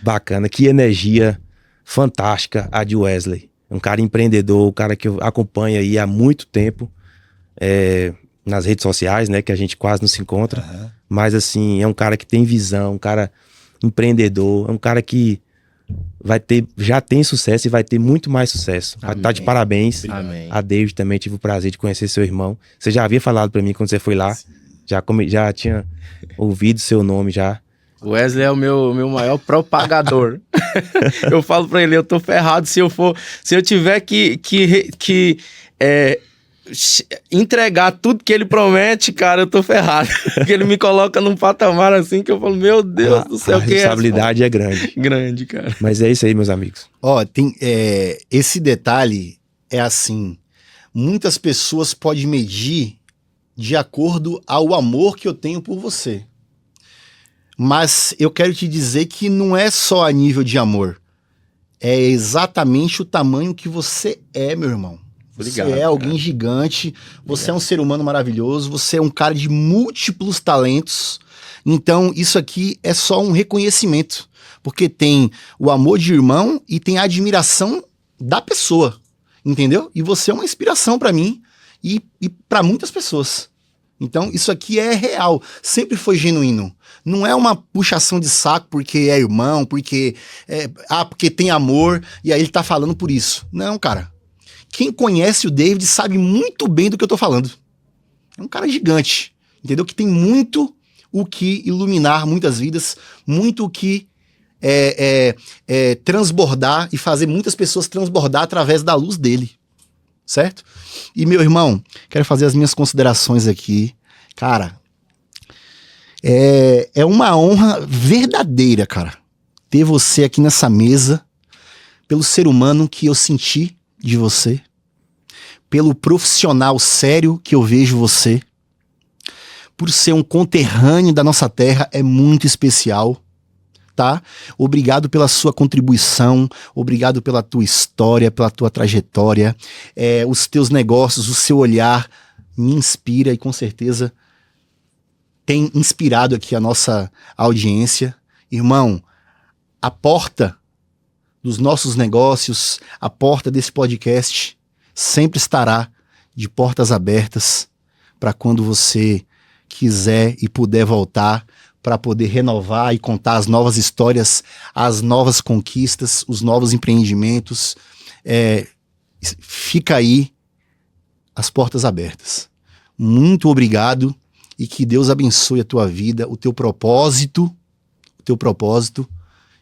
Bacana, que energia fantástica a de Wesley. Um cara empreendedor, um cara que eu acompanho aí há muito tempo, nas redes sociais, né, que a gente quase não se encontra. Uhum. Mas assim, é um cara que tem visão, um cara empreendedor, é um cara que já tem sucesso e vai ter muito mais sucesso. Amém. Tá de parabéns. Amém. A David também tive o prazer de conhecer seu irmão. Você já havia falado pra mim quando você foi lá. Já tinha ouvido seu nome já. O Wesley é o meu maior propagador. Eu falo pra ele, eu tô ferrado se eu tiver que entregar tudo que ele promete, cara, eu tô ferrado. Porque ele me coloca num patamar assim que eu falo, meu Deus do céu, a responsabilidade é grande. Grande, cara. Mas é isso aí, meus amigos. Ó, esse detalhe é assim, muitas pessoas podem medir de acordo ao amor que eu tenho por você. Mas eu quero te dizer que não é só a nível de amor. É exatamente o tamanho que você é, meu irmão. Obrigado, você é alguém gigante, você é um ser humano maravilhoso, você é um cara de múltiplos talentos. Então, isso aqui é só um reconhecimento. Porque tem o amor de irmão e tem a admiração da pessoa. Entendeu? E você é uma inspiração pra mim e pra muitas pessoas. Então, isso aqui é real. Sempre foi genuíno. Não é uma puxação de saco porque é irmão, porque tem amor e aí ele tá falando por isso. Não, cara. Quem conhece o David sabe muito bem do que eu tô falando. É um cara gigante, entendeu? Que tem muito o que iluminar muitas vidas, muito o que transbordar e fazer muitas pessoas transbordar através da luz dele, certo? E, meu irmão, quero fazer as minhas considerações aqui. Cara, é uma honra verdadeira, cara, ter você aqui nessa mesa, pelo ser humano que eu senti de você, pelo profissional sério que eu vejo você, por ser um conterrâneo da nossa terra, é muito especial, tá? Obrigado pela sua contribuição, obrigado pela tua história, pela tua trajetória, os teus negócios, o seu olhar me inspira e com certeza tem inspirado aqui a nossa audiência. Irmão, a porta dos nossos negócios, a porta desse podcast sempre estará de portas abertas para quando você quiser e puder voltar, para poder renovar e contar as novas histórias, as novas conquistas, os novos empreendimentos. Fica aí as portas abertas. Muito obrigado e que Deus abençoe a tua vida, o teu propósito,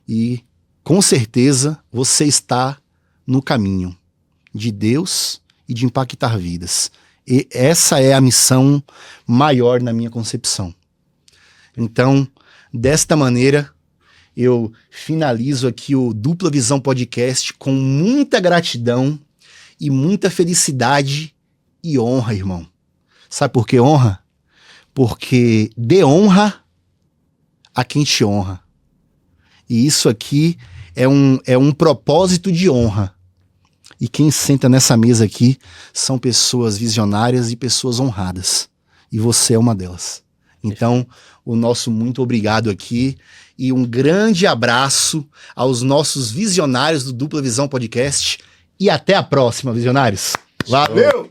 e com certeza você está no caminho de Deus e de impactar vidas. E essa é a missão maior na minha concepção. Então, desta maneira, eu finalizo aqui o Dupla Visão Podcast com muita gratidão e muita felicidade e honra, irmão. Sabe por que honra? Porque dê honra a quem te honra. E isso aqui é um propósito de honra. E quem senta nessa mesa aqui são pessoas visionárias e pessoas honradas. E você é uma delas. Então, o nosso muito obrigado aqui e um grande abraço aos nossos visionários do Dupla Visão Podcast. E até a próxima, visionários. Valeu!